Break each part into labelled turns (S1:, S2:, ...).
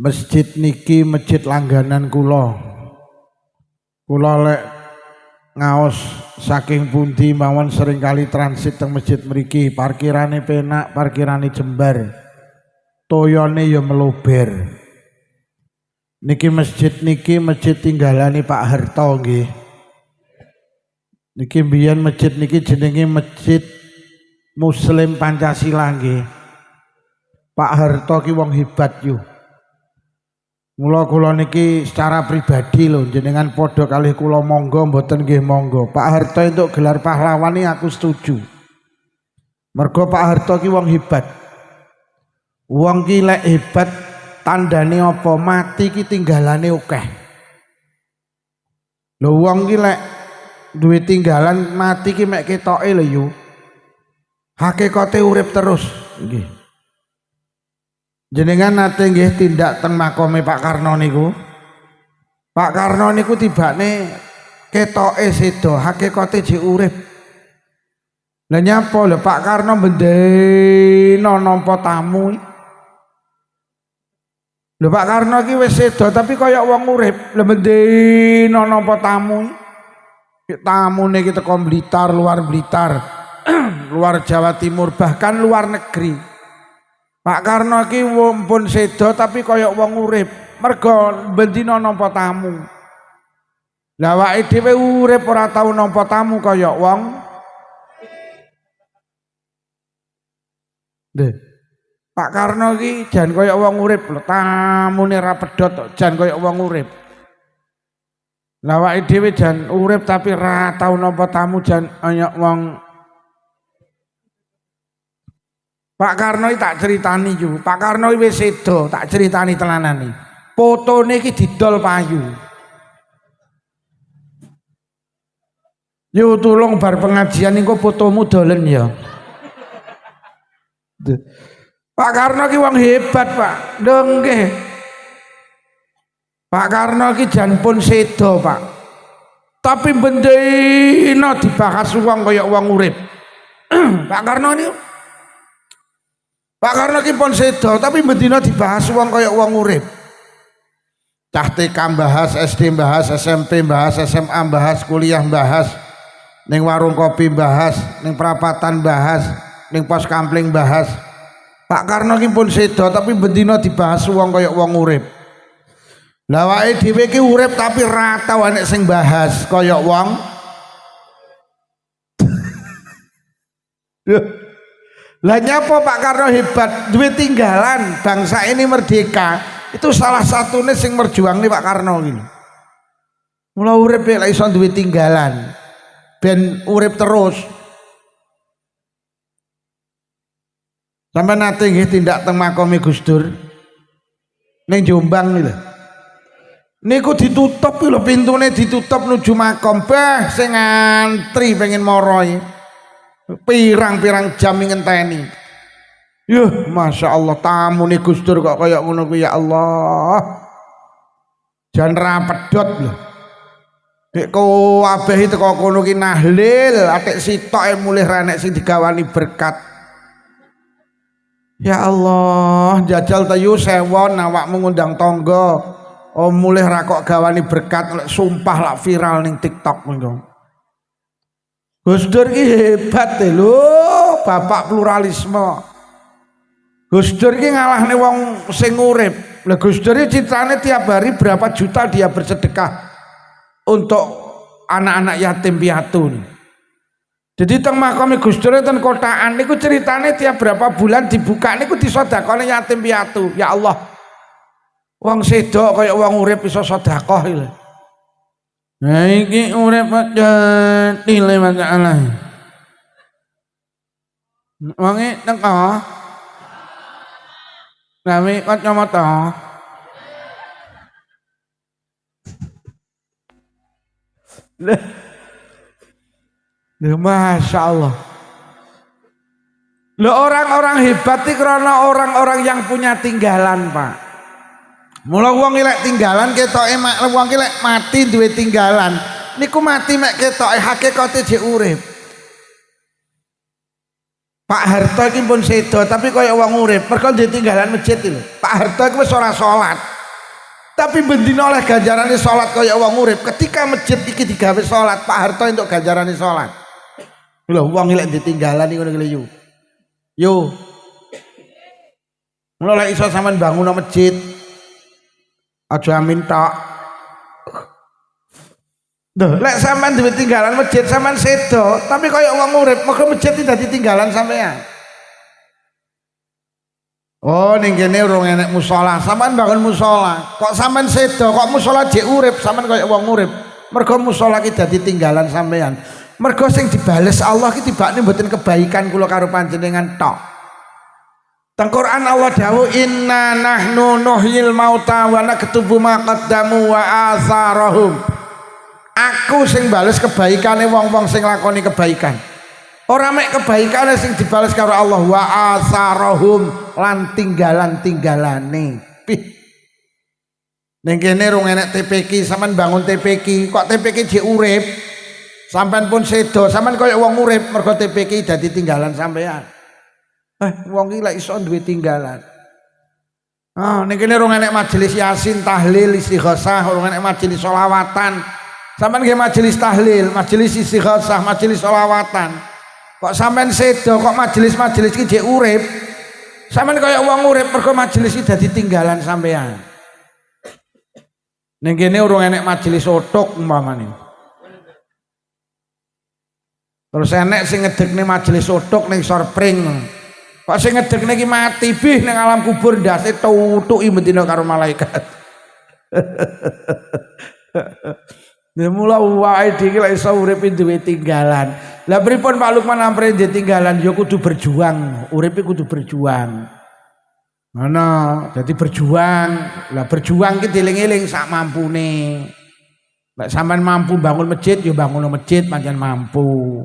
S1: Masjid niki masjid langganan kula. Kula lek ngaos saking pundi mawon seringkali transit teng masjid mriki, parkirane penak, parkirane jembar. Toyone ya melober. Niki masjid tinggalane Pak Harto nggih. Niki mbiyen masjid niki jenenge Masjid Muslim Pancasila nggih. Pak Harto ki wong hebat yo. Kula niki secara pribadi lho jenengan padha kalih kula monggo mboten nggih monggo. Pak Harto entuk gelar pahlawan iki aku setuju. Mergo Pak Harto ki wong hebat. Wong ki lek hebat tandane apa? Mati ki tinggalane akeh. Lho wong ki lek duwe tinggalan mati ki mek ketoke lho yo. Hakikate urip terus nggih. Jenengan nate nggih tindak teng makome Pak Karno niku. Pak Karno niku tibane ketoke sedo, hakikate jek urip. Lah nyapa lho Pak Karno bendina nampa tamu. Lho Pak Karno ki wis sedo tapi kaya wong urip, lho bendina nampa tamu. Tamune ki teko Blitar, luar Blitar, luar Jawa Timur, bahkan luar negeri. Pak Karno ki pun sedo tapi kaya wong urip, mergo bendina nampa tamu. Lah awake dhewe urip ora tau nampa tamu kaya wong. Nggih. Pak Karno ki jan kaya wong urip lho, tamune ra pedhot jan kaya wong urip. Lah awake dhewe jan urip tapi ra tau nampa tamu jan kaya wong. Pak Karno iki tak critani yo. Pak Karno iki wis sedo, tak critani tenanan iki. Fotone iki didol payu. Yo tulung bar pengajian engko fotomu dolen ya. Pak Karno ki wong hebat, Pak. Lho nggih. Pak Karno ki jan pun sedo, Pak. Tapi bendina dibahas wong kaya wong urip. Pak Karno niku Pak Karno ki pun sedo tapi bendina dibahas wong kaya wong urip. Cah TK bahas, SD bahas, SMP bahas, SMA bahas, kuliah bahas, ning warung kopi bahas, ning perapatan bahas, ning pos kampling bahas. Pak Karno ki pun sedo tapi bendina dibahas wong kaya wong urip. Lah awake dhewe ki urip tapi ra tau enek sing bahas kaya wong. Lah nyapa Pak Karno hebat, duwe tinggalan, bangsa ini merdeka. Itu salah satunya sing merjuang nih Pak Karno gini. Mula urip lek iso duwe tinggalan, ben urip terus. Sampai nate nggih tindak teng makome Gus Dur ning Jombang nih lho. Niku ditutup lho, pintune ditutup nuju makom, bah sing antri pengen moroi. Pirang-pirang jam ngenteni. Yuh, Masya Allah tamune Gus Dur kok kaya ngono kuwi ya Allah. Jan ra pedhot lho. Nek kabeh teko kono ki nahlil, atik sitoke mulih ra nek sing digawani berkat. Ya Allah, jajal tayu sewon awakmu ngundang tangga. Oh mulih ra kok gawani berkat, lek sumpah lak viral ning TikTok ngono. Gus Dur ki hebat lho, bapak pluralisme. Gus Dur ki ngalahne wong sing urip. Lah Gus Dur iki citrane tiap hari berapa juta dia bersedekah untuk anak-anak yatim piatu. Jadi teng makome Gus Dur ten kotaan niku ceritane tiap berapa bulan dibuka niku disedekahne yatim piatu. Ya Allah. Wong sedo kaya wong urip iso sedekah iki lho. Nah iki urip jati le masalah. Wonge teko. Gawe kacamata. Lha Masya Allah. Lho orang-orang hebat iki karena orang-orang yang punya tinggalan, Pak. Mula wong lek tinggalan ketoke wong ki lek mati duwe tinggalan. Niku mati mek ketoke hakikate jek urip. Pak Harto iki pun sedo tapi kaya wong urip. Mergo duwe tinggalan masjid lho. Pak Harto iki wis ora salat. Tapi bendina oleh ganjarane salat kaya wong urip. Ketika masjid iki digawe salat, Pak Harto entuk ganjarane salat. Lho wong lek ditinggalan iki ngono iki lho. Yo. Mula lek iso sampean bangun masjid, aja amin tok. Duh, lek sampean duwe tinggalan masjid sampean sedo, tapi kaya wong urip, moko masjid iki dadi tinggalan sampean. Oh ning kene urung enek musala, sampean bangun musala. Kok sampean sedo, kok musala jek urip, sampean kaya wong urip. Mergo musala iki dadi tinggalan sampean. Mergo sing dibales Allah iki tibane mboten kebaikan kula karo panjenengan tok. Teng Quran Allah dawuh inna nahnu nuhyil mauta wa naktubu ma qaddamu wa atharahum. Aku sing bales kebaikane wong-wong sing lakoni kebaikan. Ora mek kebaikane sing dibales karo Allah wa asarahum lan tinggalan-tinggalane. Pih. Ning kene rung enek TPQ, sampean bangun TPQ, kok TPQ jek urip. Sampean pun sedo, sampean koyo wong urip mergo TPQ dadi tinggalan sampean. Wong iki lek iso duwe tinggalan. Ning kene rung enek majelis yasin, tahlil, istighosah, rung enek majelis sholawatan. Sampean nggih majelis tahlil, majelis istighosah, majelis sholawatan. Kok sampean sedo, kok majelis-majelis iki jek urip. Sampean kaya wong urip mergo majelis iki dadi tinggalan sampean. Ning kene urung enek majelis otok umpamane. Terus enek sing ngedekne majelis otok ning Sorpring. Kok sing ngedekne iki mati bih ning alam kubur ndase tutuki bendina karo malaikat. Mula wae iki lek iso urip duwe tinggalan. Lah pripun Pak Lukman ampre tinggalan ya kudu berjuang, urip kudu berjuang. Ngono, dadi berjuang. Lah berjuang ki dieling-eling sak mampune. Lek sampean mampu bangun masjid ya bangun masjid pancen mampu.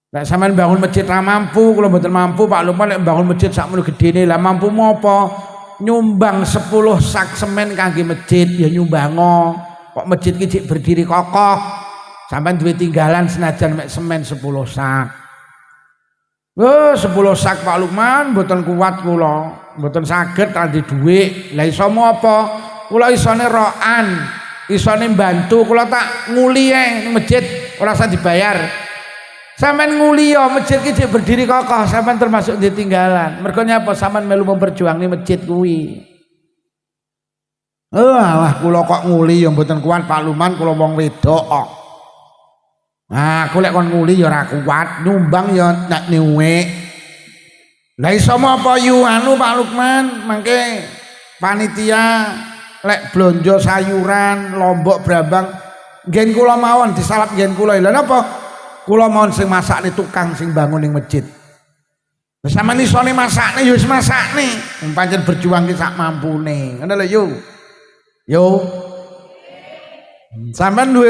S1: Lek sampean bangun masjid ra mampu, kula mboten mampu Pak Lukman lek bangun masjid sakmono gedene. Lah mampu apa? Nyumbang 10 sak semen kangge masjid ya nyumbango. Kok masjid iki berdiri kokoh, sampean duwe tinggalan senajan mek semen 10 sak. 10 sak Pak Lukman mboten kuat kula, mboten saged kanthi dhuwit. Lah iso apa? Kula isone rokan, isone mbantu, kula tak nguli ning masjid ora usah dibayar. Sampeyan nguli ya masjid iki berdiri kokoh, sampeyan termasuk ditinggalan. Mergo nyapa sampeyan melu memperjuangi masjid kuwi. Alah kula kok nguli ya mboten kuat Pak Luman, kula wong wedok kok. Nah, aku lek kon nguli ya ora kuat, nyumbang ya nek niwe. Lah iso apa yu anu Pak Lukman, mangke panitia lek blonjo sayuran, lombok brambang nggen kula mawon disalap nggen kula. Lha napa? Kula mawon sing masakne tukang sing bangun ning masjid. Wis sampeyan isone masakne ya wis masakne, pancen berjuang ki sak mampune. Ngono lho yu. Yo, sampean duwe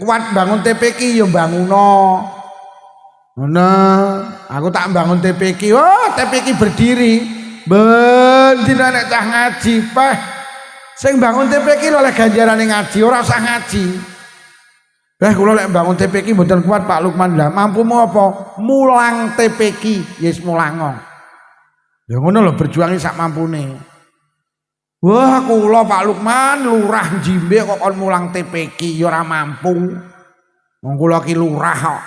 S1: kuat bangun TPQ yo banguno. Ngono, aku tak bangun TPQ. Oh, TPQ berdiri. Bendina nek cah ngaji, Pak. Sing bangun TPQ oleh ganjarane ngaji, ora usah ngaji. Kula lek bangun TPQ mboten kuat Pak Lukman. Lah mampumu apa? Mulang TPQ, yes mulango. Ya ngono lho berjuangi sak mampune. Wah kula Pak Lukman lurah Jimbe kok kon mulang TPQ ya ora mampu. Wong kula ki lurah kok.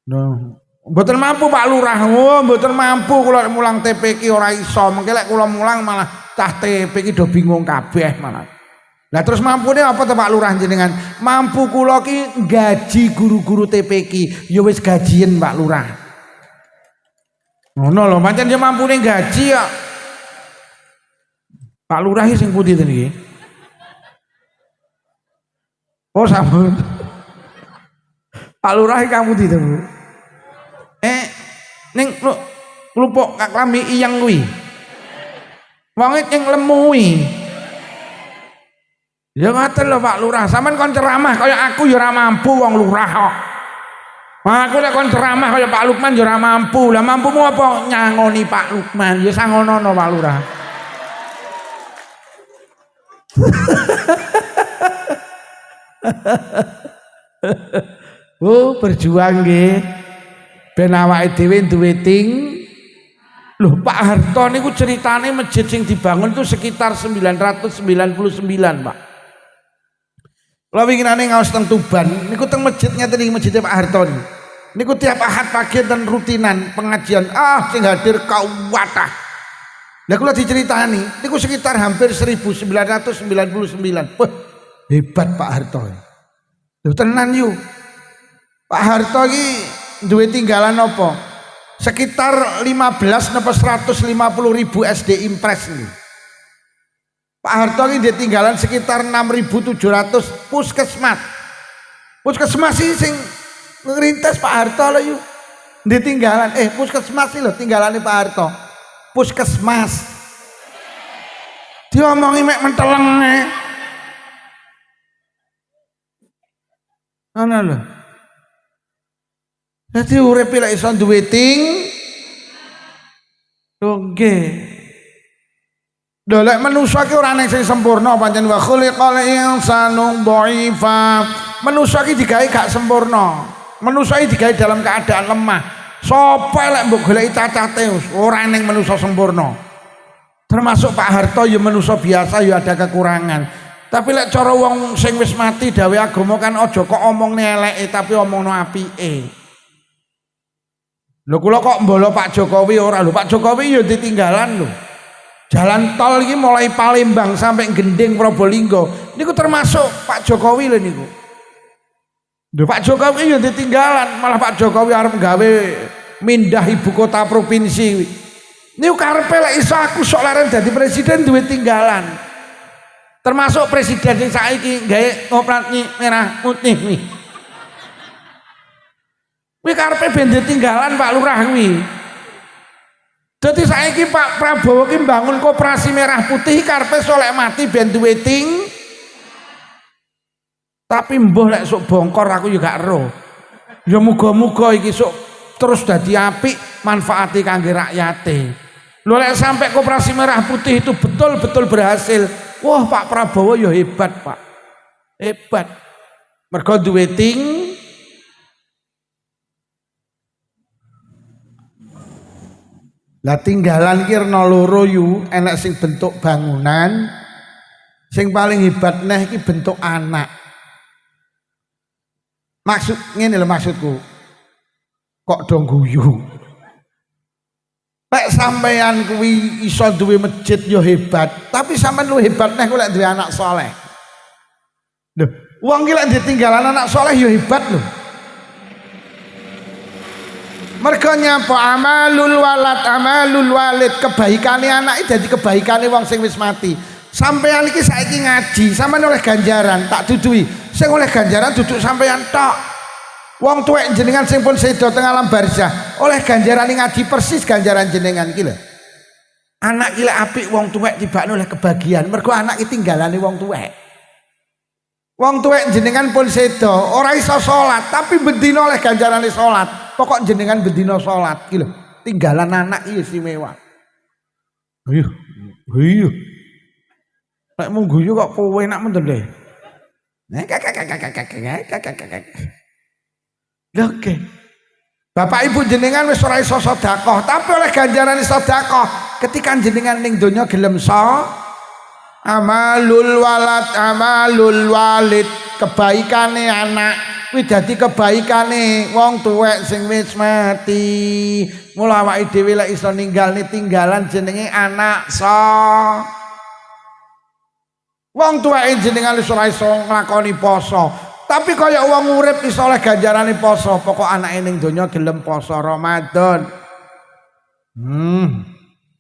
S1: Nah, mboten mampu Pak Lurah. Oh, mboten mampu kula mulang TPQ ora iso. Mengke lek kula mulang malah cah TPQ do bingung kabeh malah. Lah terus mampune apa to Pak Lurah jenengan? Mampu kula ki gaji guru-guru TPQ. Ya wis gajien Pak Lurah. Ngono lho, pancen ya mampune gaji ya. Pak Lurah sing putih ten iki. Oh sampun. Pak Lurah kamu putih to, Bu. Ning klupuk kak klambi iyang kuwi. Wonge ning lemu kuwi. Ya ngoten lho Pak Lurah, sampean kon ceramah kaya aku ya ora mampu wong lurah kok. Aku lek kon ceramah kaya Pak Lukman ya ora mampu. Lah mampumu apa? Nyangoni Pak Lukman. Ya sangono Pak Lurah. Oh berjuang nggih ben awake dhewe duwe Loh Pak Harto niku ceritane masjid sing dibangun itu sekitar 999 Pak. Kalau winginane ngaos teng Tuban niku teng masjidnya tadi masjidnya Pak Harto niku tiap Ahad pagi dan rutinan pengajian sing hadir kawatah. Lah kula diceritani niku sekitar hampir 1999. Wah, hebat Pak Harto. Lho tenan yu. Pak Harto iki duwe tinggalan apa? Sekitar 15 napa 150 ribu SD Impres nih. Pak Harto ini dia tinggalan sekitar 6.700 puskesmas. Puskesmas sih sing ngerintis Pak Harto lah yuk. Dia tinggalan puskesmas sih loh tinggalannya Pak Harto. Puskesmas. Dia ngomongin mek menteleng nih. Ana lho. Dadi urip lek iso duwe oke. Lho lek manusa ki ora ana sing sempurna pancen wa khuliqal insanu dhaifa. Manusa ki digawe gak sempurna. Manusa iki digawe dalam keadaan lemah. Sapa lek mbok goleki cacate ora ning manusa sempurna. Termasuk Pak Harto ya manusa biasa ya ada kekurangan. Tapi lek cara wong sing wis mati dawe agama kan aja kok omongne eleke tapi omongno apike. Lho kula kok mbolo Pak Jokowi ora lho, Pak Jokowi ya ditinggalan lho. Jalan tol iki mulai Palembang sampai Gending Probolinggo niku termasuk Pak Jokowi lho niku. Lho Pak Jokowi ya ditinggalan, malah Pak Jokowi arep gawe mindah ibu kota provinsi. Niku karepe lek iso aku sok leren dadi presiden duwe tinggalan. Termasuk presiden sing saiki gawe ngoprat merah putih nih. Kuwi karepe ben ditinggalan Pak Lurah kuwi. Dadi saiki Pak Prabowo ki mbangun koperasi merah putih karepe solek mati ben duwe tapi mbuh lek sok bongkor aku juga gak ero. Ya muga-muga iki sok terus dadi apik manfaati kangge rakyate. Lho lek sampai koperasi merah putih itu betul-betul berhasil, wah Pak Prabowo ya hebat Pak. Hebat. Mergo duwe lah tinggalan ki rena loro yu, enak sing bentuk bangunan, sing paling hebat neh iki bentuk anak. Maksud ngene lho maksudku. Kok dong guyu. Lek sampeyan kuwi iso duwe masjid ya hebat, tapi sampean lu hebat neh kok lek duwe anak soleh. Lho, wong ki lek ditinggalan anak soleh ya hebat lho. Mergo nyapa amalul walid kebaikane anak iki dadi kebaikane wong sing wis mati. Sampeyan iki saiki ngaji, sampeyan oleh ganjaran, tak duduhi. Sing oleh ganjaran duduk sampeyan tok. Wong tuwek jenengan sing pun sedo teng alam barzah, oleh ganjaran ngaji persis ganjaran jenengan iki lho. Anak iki lek apik wong tuwek tibakne oleh kebahagiaan, mergo anak iki tinggalane wong tuwek. Wong tuwek jenengan pun sedo, ora iso salat, tapi bendina oleh ganjarane salat. Pokok jenengan bendina salat iki lho, tinggalan anak iki istimewa. Guyu. Lek mung guyu kok kowe enak mendel deh. Oke. Bapak Ibu jenengan wis ora iso sedekah, tapi oleh ganjarane sedekah ketika jenengan ning donya gelem amalul walid kebaikane anak kuwi dadi kebaikane wong tuwek sing wis mati. Mula awake dhewe lek iso ninggalne tinggalan jenenge anak wong tuweke jenengan wis ora iso nglakoni poso, tapi kaya wong urip iso oleh ganjarane poso. Pokok anake ning donya gelem poso Ramadan.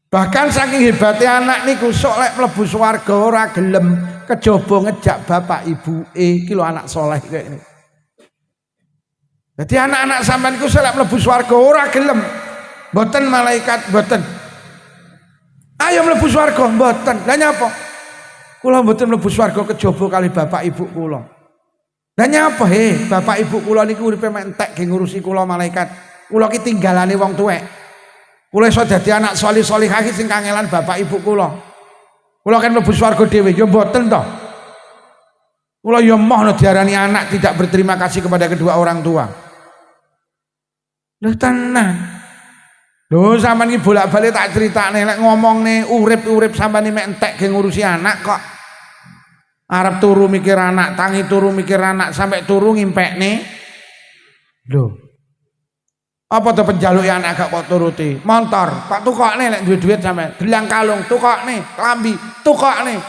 S1: Bahkan saking hebatnya anak niku sok lek mlebu swarga ora gelem kejaba ngejak bapak ibuke iki lho anak saleh kaya ngene. Dadi anak-anak sampean iku sok lek mlebu swarga ora gelem. Mboten malaikat mboten. Ayo mlebu swarga mboten. Lah nyapa? Kula mboten mlebu swarga kejaba kali bapak ibu kula. Lah nyapa bapak ibu kula niku uripe mek entek ge ngurusi kula malaikat. Kula ki tinggalane wong tuwek. Kula iso dadi anak salih-salihah sing kangelan bapak ibu kula. Kula kan mlebu swarga dhewe ya mboten to. Kula ya moh diarani anak tidak berterima kasih kepada kedua orang tua. Lho tenan. Lho sampean iki bolak-balik tak critakne lek ngomongne urip-urip sampean iki mek entek ge ngurusi anak kok. Arep turu mikir anak, tangi turu mikir anak sampai turu ngimpekne. Lho. Apa to penjaluke anak gak kok turuti? Montor, kok tukokne lek duwe duit sampean. Gelang kalung tukokne, klambi tukokne.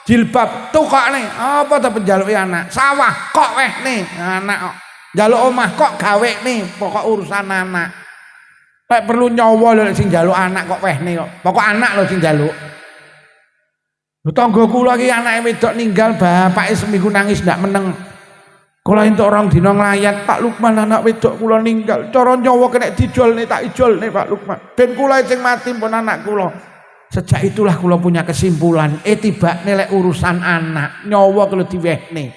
S1: Jilbab tukokne. Apa to penjaluke anak? Sawah kok wehne anak kok. Njaluk omah kok gawekne, pokok urusan anak. Lek perlu nyawa lho sing njaluk anak kok wehne kok. Pokok anak lho sing njaluk. Lho tangga kula iki anake wedok ninggal bapake seminggu nangis ndak meneng. Kula entuk orang dina nglayat, Pak Lukman anak wedok kula ninggal. Cara nyawa kena dijolne tak ijolne Pak Lukman. Ben kula sing mati pun anak kula. Sejak itulah kula punya kesimpulan, tibane lek urusan anak, nyawa kula diwehne.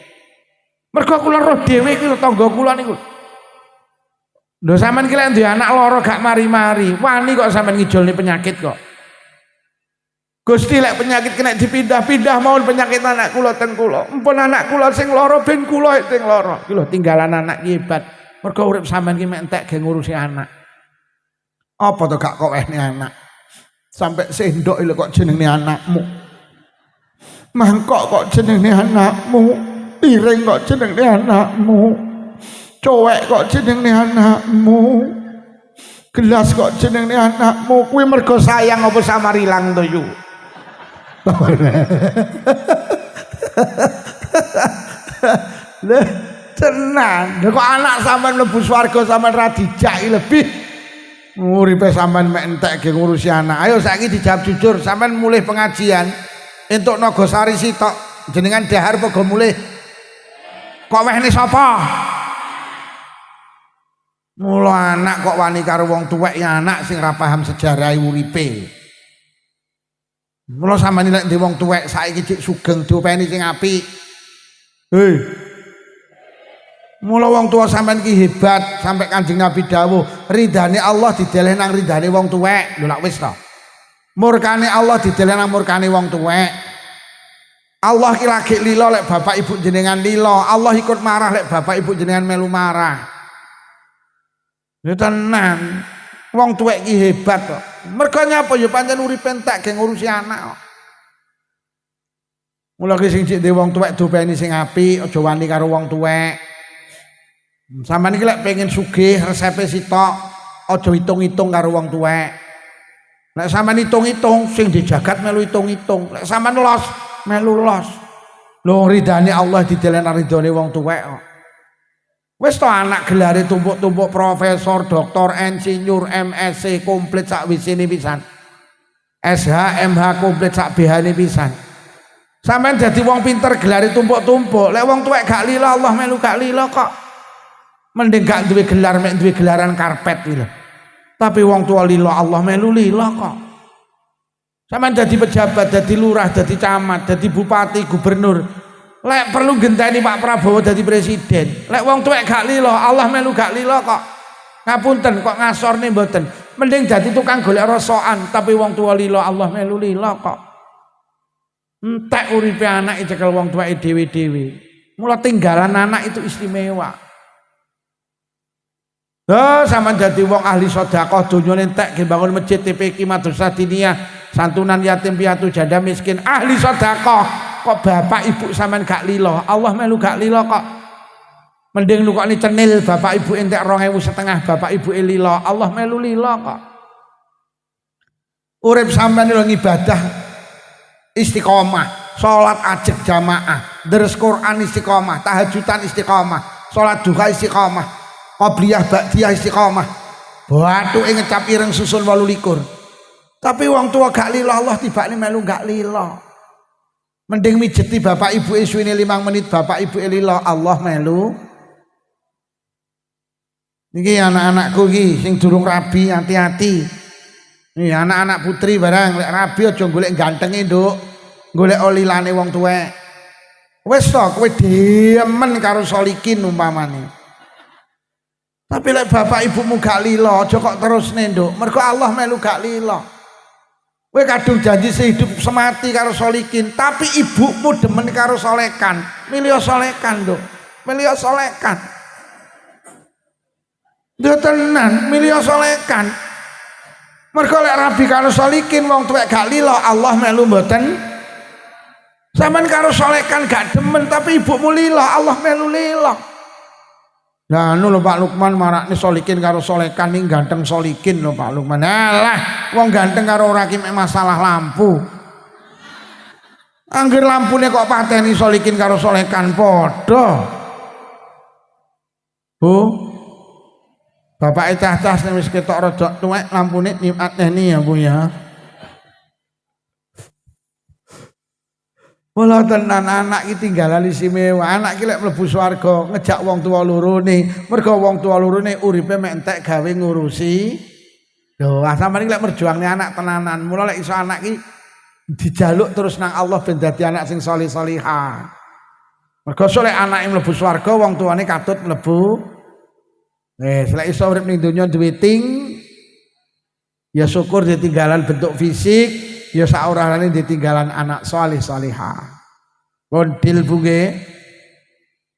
S1: Mergo kula roh dhewe iki lho tangga kula niku. Lho sampean ki lek duwe anak lara gak mari-mari, wani kok sampean ngijolne penyakit kok. Gusti lek penyakit kena dipindah-pindah mawon penyakit anak kula ten kula. Empun anak kula sing lara ben kula sing lara. Ki lho tinggalan anak ki hebat. Mergo urip sampean ki mek entek ge ngurusi anak. Apa to gak kok wehne anak? Sampai sendok lho kok jenenge anakmu. Mangkok kok jenenge anakmu. Piring kok jenenge anakmu. Cowek kok jenenge anakmu, gelas kok jenenge anakmu, kuwi mergo sayang apa samarilang to yu. Lha tenan, kok anak sampean mlebu swarga sampean ra dijak lebih uripe sampean mek entek ge ngurusi anak. Ayo saiki dijawab jujur, sampean mulih pengajian entuk Nagosari sitok jenengan dahar apa go mulih? Kok wehne sapa? Mula anak kok wani karo wong tuwek ya anak sing ra paham sejarah uripe. Mula sampeyan nek ndek wong tuwek saiki cek sugeng diopeni sing apik. Hei. Mula wong tua sampeyan iki hebat sampai Kanjeng Nabi dawuh, ridane Allah dideleh nang ridane wong tuwek. Lho lak wis to. Murkane Allah dideleh nang murkane wong tuwek. Allah ki lagi lilo lek bapak ibu jenengan lilo. Allah ikut marah lek bapak ibu jenengan melu marah. Ya tenan, wong tuwek iki hebat kok. Mergo nyapa ya pancen uripe entek ge ngurusi anak kok. Mula ki sing cek wong tuwek dopeni sing apik, aja wani karo wong tuwek. Sampeyan iki lek pengen sugih resepe sitok, aja hitung-hitung karo wong tuwek. Lek sampeyan hitung-hitung sing dijagat melu hitung-hitung. Lek sampeyan los, melu los. Lho ridane Allah didelen ridane wong tuwek kok. Wis to anak gelare tumpuk-tumpuk profesor, doktor, insinyur, MSc komplit sak wisine pisan. SH, MH komplit sak BH-ne pisan. Sampeyan dadi wong pinter gelare tumpuk-tumpuk. Lek wong tuwek gak lila Allah melu gak lila kok. Mending gak duwe gelar mek duwe gelaran karpet iki lho. Tapi wong tua lila Allah melu lila kok. Sampeyan dadi pejabat, dadi lurah, dadi camat, dadi bupati, gubernur. Lek perlu genteni Pak Prabowo dadi presiden. Lek wong tuwek gak lilo, Allah melu gak lilo kok. Ngapunten kok ngasorne mboten. Mending dadi tukang golek rosokan, tapi wong tua lilo, Allah melu lilo kok. Entek uripe anak cekel wong tuweke dhewe-dhewe. Mula tinggalan anak itu istimewa. Sampeyan dadi wong ahli sedekah donyane entek ge bangun masjid TPQ Madrasah Diniyah, santunan yatim piatu janda miskin, ahli sedekah. Kok bapak ibu sampean gak lilo, Allah melu gak lilo kok. Mending nukokne cenil bapak ibu entek 2.500 bapak ibu lilo, Allah melu lilo kok. Urip sampean lho ngibadah istiqomah, salat ajeg jamaah, deres Quran istiqomah, tahajudan istiqomah, salat duha istiqomah, qobliyah ba'diyah istiqomah. Bathuke ngecap ireng susun 28. Tapi wong tua gak lilo, Allah tibane melu gak lilo. Mending mijeti bapak ibu suwene 5 menit bapak ibu lilo, Allah melu. Niki anak-anakku iki sing durung rabi hati-hati. Nih anak-anak putri barang lek rabi aja golek gantenge nduk. Golek olilane wong tuwek. Wis to kowe demen karo solikin umpamane. Tapi lek bapak ibumu gak lilo aja kok terusne nduk. Mergo Allah melu gak lilo. Kowe kadung janji sehidup semati karo solikin, tapi ibumu demen karo solekan. Milih solekan nduk. Milih solekan. Nduk tenan, milih solekan. Mergo lek rabi karo solikin wong tuwek gak lilo Allah melu mboten. Sampeyan karo solekan gak demen tapi ibumu lilo Allah melu lilo. Lah anu lho Pak Lukman marakne solikin karo solekan ning ganteng solikin lho Pak Lukman. Alah wong ganteng karo ora ki masalah lampu. Angger lampune kok pateni solikin karo solekan padha. Bu Bapak cah-cah sing wis ketok rada tuwek lampune niateni ya Bu ya. Mula tenan anak iki tinggalan istimewa. Anak iki lek mlebu swarga ngejak wong tuwa lorone. Mergo wong tuwa lorone uripe mek entek gawe ngurusi. Lho, sampeyan iki lek merjuangne anak tenanan. Mula lek iso anak iki dijaluk terus nang Allah ben dadi anak sing salih-salihah. Mergo lek anake mlebu swarga wong tuane katut mlebu. Lek iso urip ning donya duwe ting ya syukur ditinggalan bentuk fisik, ya saorane ditinggalan anak salih salihah. Kondil Bu nggih.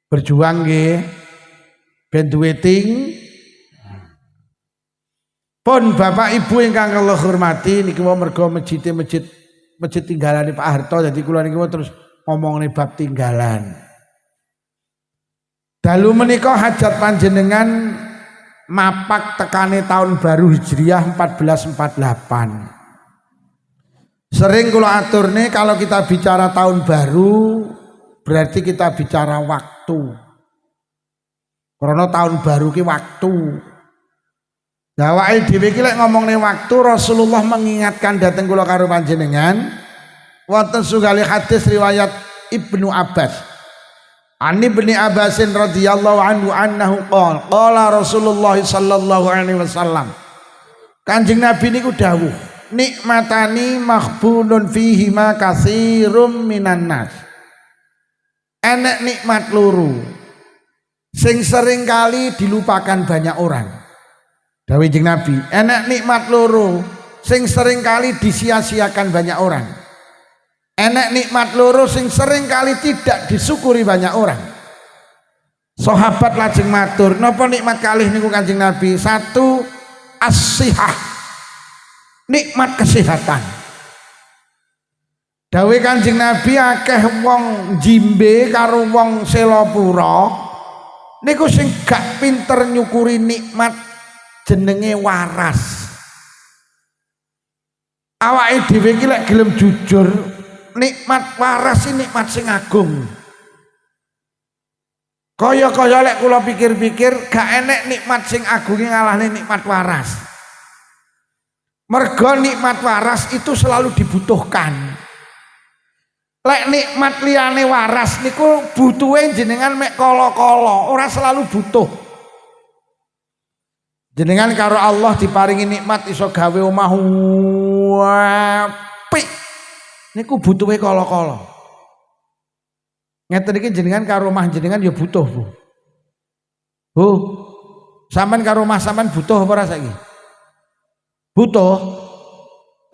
S1: Berjuang nggih ben duwe ting. Pun Bapak Ibu ingkang kula hormati niki mergo masjid tinggalane Pak Harto dadi kula niki terus ngomongne bab tinggalan. Dalu menika hajat panjenengan mapak tekane tahun baru Hijriah 1448. Sering kula aturne kalau kita bicara tahun baru berarti kita bicara waktu. Karena tahun baru ki waktu. Lah awake dhewe iki lek ngomongne waktu Rasulullah mengingatkan dateng kula karo panjenengan wonten sugale hadis riwayat Ibnu Abbas. Ani bin Abbasin radhiyallahu anhu annahu qala Rasulullah sallallahu alaihi wasallam. Kanjeng Nabi niku dawuh, nikmatani maghbunun fihi ma katsirum minan nas. Enek nikmat loro sing sering kali dilupakan banyak orang. Dawuh Kanjeng Nabi, enek nikmat loro sing sering kali disia-siakan banyak orang. Enek nikmat loro sing sering kali tidak disyukuri banyak orang. Sahabat lajeng matur, napa nikmat kalih niku Kanjeng Nabi? Satu, as-sihah. Nikmat kesehatan. Dawuh Kanjeng Nabi akeh wong jimbe karo wong selapura niku sing gak pinter nyukuri nikmat jenenge waras. Awake dhewe iki lek gelem jujur nikmat waras ini nikmat sing agung. Kaya-kaya lek kula pikir-pikir gak enek nikmat sing agung ngalahne nikmat waras. Mergo nikmat waras itu selalu dibutuhkan. Lek nikmat liyane waras niku butuhe jenengan mek kala-kala, ora selalu butuh. Jenengan karo Allah diparingi nikmat iso gawe omah apik. Niku butuhe kala-kala. Ngeten iki jenengan karo omah jenengan ya butuh, Bu. Bu, sampean karo omah sampean butuh apa ora saiki? Butuh.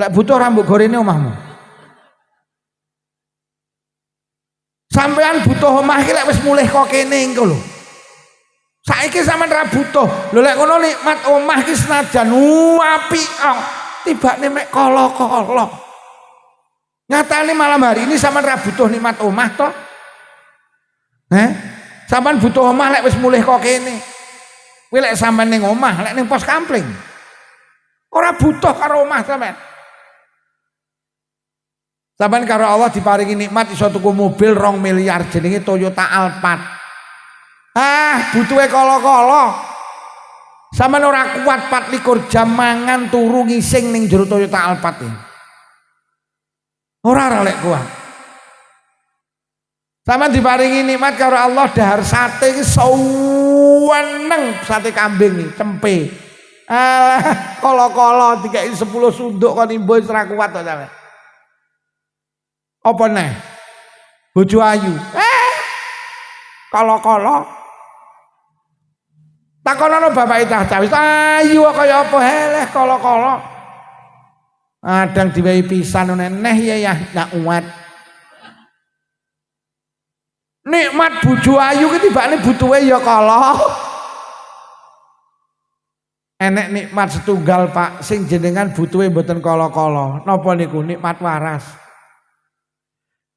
S1: Lek butuh ora mbok gorene omahmu. Sampean butuh omah iki lek wis mulih kok kene engko lho. Saiki sampean ra butuh. Lho lek ngono nikmat omah iki senajan apik tibane mek kala-kala. Nyatane malam hari ini sampean ra butuh nikmat omah to? Sampean butuh omah lek wis mulih kok kene. Kuwi lek sampean ning omah, lek ning pos kampling. Ora butuh karo omah sampean. Sampean karo Allah diparingi nikmat iso tuku mobil 2 miliar jenenge Toyota Alphard. Butuhe kala-kala. Sampean ora kuat 24 jam mangan turu ngising ning jero Toyota Alphard iki. Ora lek kuat. Sampeyan diparingi nikmat karo Allah dahar sate iki suweneng sate kambing iki, cempe. Alah, kala-kala dikeki 10 sunduk kon imbo wis ora kuat kok sampeyan. Apa neh? Bojo ayu. Kala-kala. Takonono bapak cah wis ayu kaya apa heleh kala-kala. Adang diwehi pisan neh ya nak umat. Nikmat bojo ayu ki tibane butuhe ya kala. Enek nikmat setunggal Pak sing jenengan butuhe mboten kala-kala. Napa niku nikmat waras?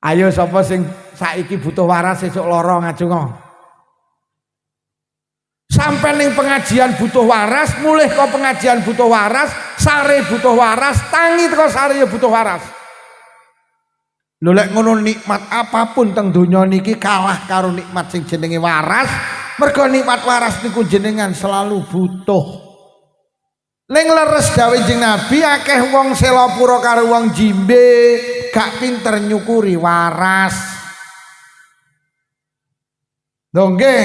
S1: Ayo sapa sing saiki butuh waras sesuk lara ngajeng. Sampai ning pengajian butuh waras, mulih kok pengajian butuh waras, sare butuh waras, tangi teko sare butuh waras. Lho lek ngono nikmat apapun teng donya niki kalah karo nikmat sing jenenge waras. Mergo nikmat waras niku jenengan selalu butuh. Ning leres dawuh Kanjeng Nabi akeh wong selapura karo wong jimbe gak pinter nyukuri waras. Lho nggih.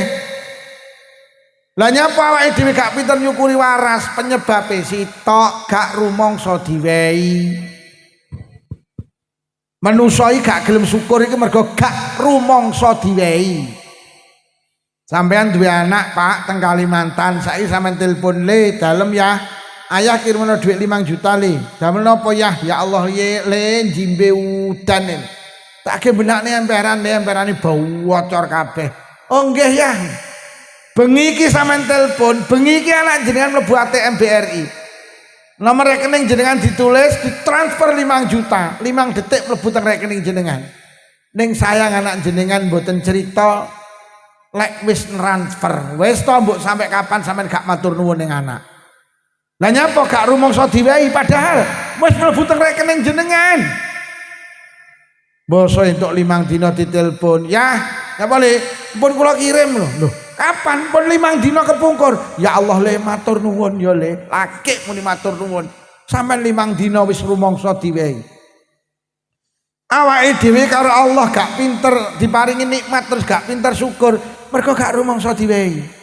S1: Lah nyapa awake dhewe gak pinter nyukuri waras, penyebabe sitok gak rumangsa diwehi. Manusa iki gak gelem syukur iki mergo gak rumangsa diwehi. Sampeyan duwe anak Pak teng Kalimantan, saiki sampean telepon le dalem ya. Ayah kirimno duit 5 juta le. Damel napa ya? Ya Allah ye le jimbe udan. Tak ke benakne emperan bau wocor kabeh. Oh nggih ya. Bengi iki sampean telepon, bengi iki anak jenengan mlebu ATM BRI. Nomor rekening jenengan ditulis, ditransfer 5 juta, 5 detik mlebu teng rekening jenengan. Ning sayang anak jenengan mboten cerita lek wis transfer. Wis to mbok sampai kapan sampean gak matur nuwun ning anak. Lah nyapa gak rumangsa diwehi padahal wis mlebu teng rekening jenengan. Basa entuk 5 dina ditelepon, "Yah, napa le? Pun kula kirim lho." Lho, kapan pun 5 dina kepungkur? Ya Allah le matur nuwun ya le. Laki muni matur nuwun. Sampeyan 5 dina wis rumangsa diwehi. Awake dhewe karo Allah gak pinter diparingi nikmat terus gak pinter syukur, mergo gak rumangsa diwehi.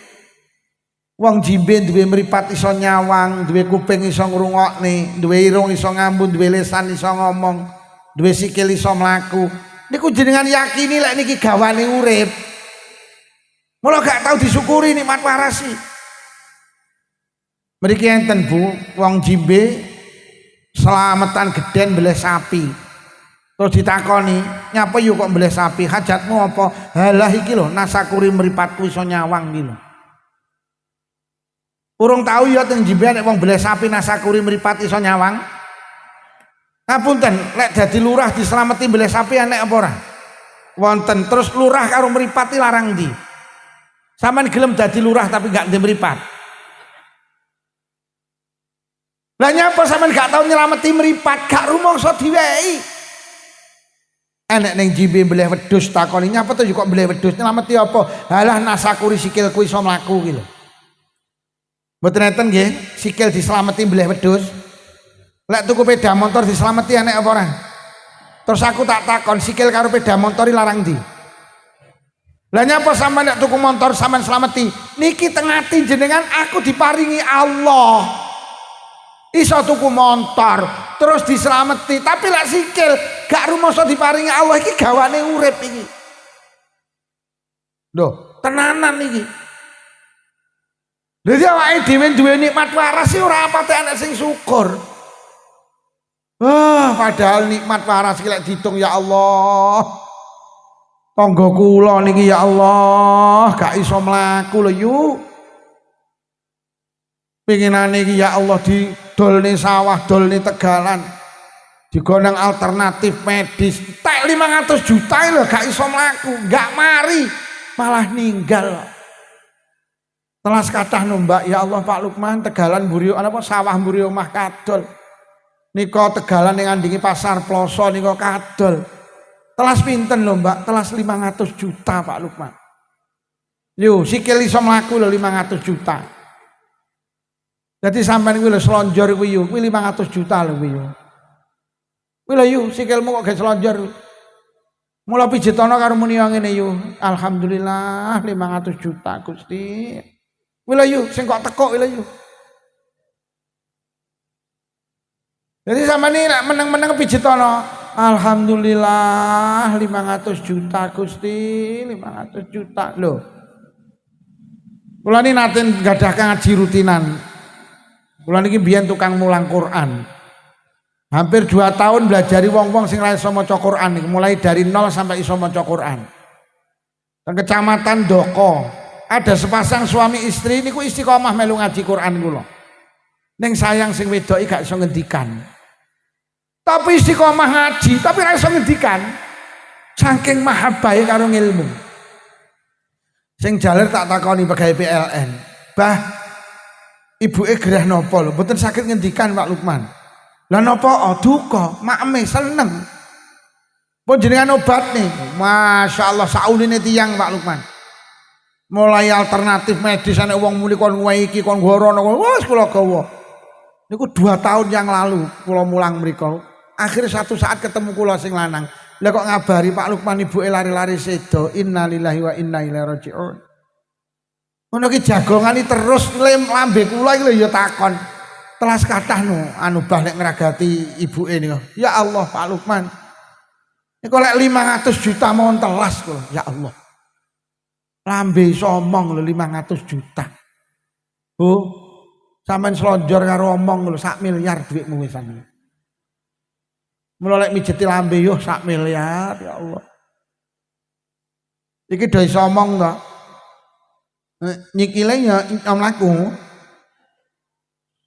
S1: Wong jimbe duwe mripat iso nyawang, duwe kuping iso ngrungokne, duwe irung iso ngambun, duwe lisan iso ngomong, duwe sikil iso mlaku. Niku jenengan yakini lek niki gawane urip. Mula gak tau disyukuri nikmat waras iki. Mriki enten Bu, wong jimbe selamatan geden mbeleh sapi. Terus ditakoni, "Nyapa yo kok mbeleh sapi? Hajatmu apa?" "Halah iki lho, nasakuri mripatku iso nyawang iki lho." Urung tahu ya teng jimbe nek wong mbeleh sapi nasakuri mripat iso nyawang. Ngapunten, lek dadi lurah dislameti mbeleh sapi enek apa ora? Wonten. Terus lurah karo mripati larang ndi? Sampeyan gelem dadi lurah tapi gak ndek mripat. Lah nyapa sampeyan gak tau nyelameti mripat, gak rumangsa diwehi. Enek ning jimbe mbeleh wedhus takoni, "Nyapa to kok mbeleh wedhus nyelameti apa?" "Halah nasakuri sikilku iso mlaku iki lho." Mboten enten nggih, sikil dislameti mbeleh wedhus. Lek tuku sepeda motor dislameti enek apa ora? Terus aku tak takon, sikil karo sepeda motor larang ndi? Lah nyapa sampean nek tuku motor sampean slameti? Niki teng ati jenengan aku diparingi Allah. Iso tuku motor terus dislameti, tapi lek sikil gak rumangsa diparingi Allah iki gawane urip iki. Lho, tenanan iki. Lha awake dhewe duwe nikmat waras iki ora pate ana sing syukur. Padahal nikmat waras iki lek diitung ya Allah. Tangga kula niki ya Allah, gak iso mlaku lho yu. Pinginane iki ya Allah didolne sawah, dolne tegalan. Digonang alternatif medis. Tek 500 juta lho gak iso mlaku, gak mari, malah ninggal. Telas kathah no Mbak, ya Allah Pak Lukman tegalan mburi apa sawah mburi omah kadol. Nika tegalan ning andingi pasar Ploso nika kadol. Telas pinten lho Mbak? Telas 500 juta Pak Lukman. Yo sikil iso mlaku lho 500 juta. Jadi sampean kuwi lho slonjor kuwi yo, kuwi 500 juta lho kuwi yo. Kuwi lho yo sikilmu kok ge slonjor. Mula pijetono karo muni ngene yo. Alhamdulillah 500 juta Gusti. Wila yu, sing kok tekok wila yu. Jadi sama ini menang-menang pijitono. Alhamdulillah 500 juta Gusti, 500 juta loh. Kula ini nanti gadah ngaji rutinan. Kula niki biyen tukang mulang Quran. Hampir 2 tahun belajari wong-wong sing ra iso maca Quran niki, mulai dari 0 sampai iso maca Quran. Teng Kecamatan Doko. Ada sepasang suami istri niku istiqomah melu ngaji Quran kula. Ning sayang sing wedok iki gak iso ngendikan. Tapi istiqomah ngaji, tapi ora iso ngendikan. Saking mahabbahe karo ilmu. Sing jaler tak takoni pegawai PLN. Bah, ibuke gerah napa lho? Mboten saged ngendikan Pak Lukman. Lah napa duka, makme seneng. Pun jenengan obat nih. Masya Allah sauline tiyang Pak Lukman. Mulai alternatif medis ana wong muni kon ngowahi iki kon gorono wis kula gawa. Niku 2 tahun yang lalu kula mulang mriku. Akhir satu saat ketemu kula sing lanang. Lah kok ngabari Pak Lukman ibuke lari-lari sedo. Innalillahi wa inna ilaihi raji'un. Ngono ki jagongani terus lambe kula iki lho ya takon. Telas kathah no anu bah nek ngragati ibuke niku. Ya Allah Pak Lukman. Niku lek 500 juta mohon telas kula. Ya Allah. Lambe iso omong lho 500 juta. Bu, sampean slonjor karo omong lho 1 miliar duitmu wis sampeyan. Mula lek mijeti lambe yo 1 miliar ya Allah. Iki do iso omong to. Nyikile ya om laku.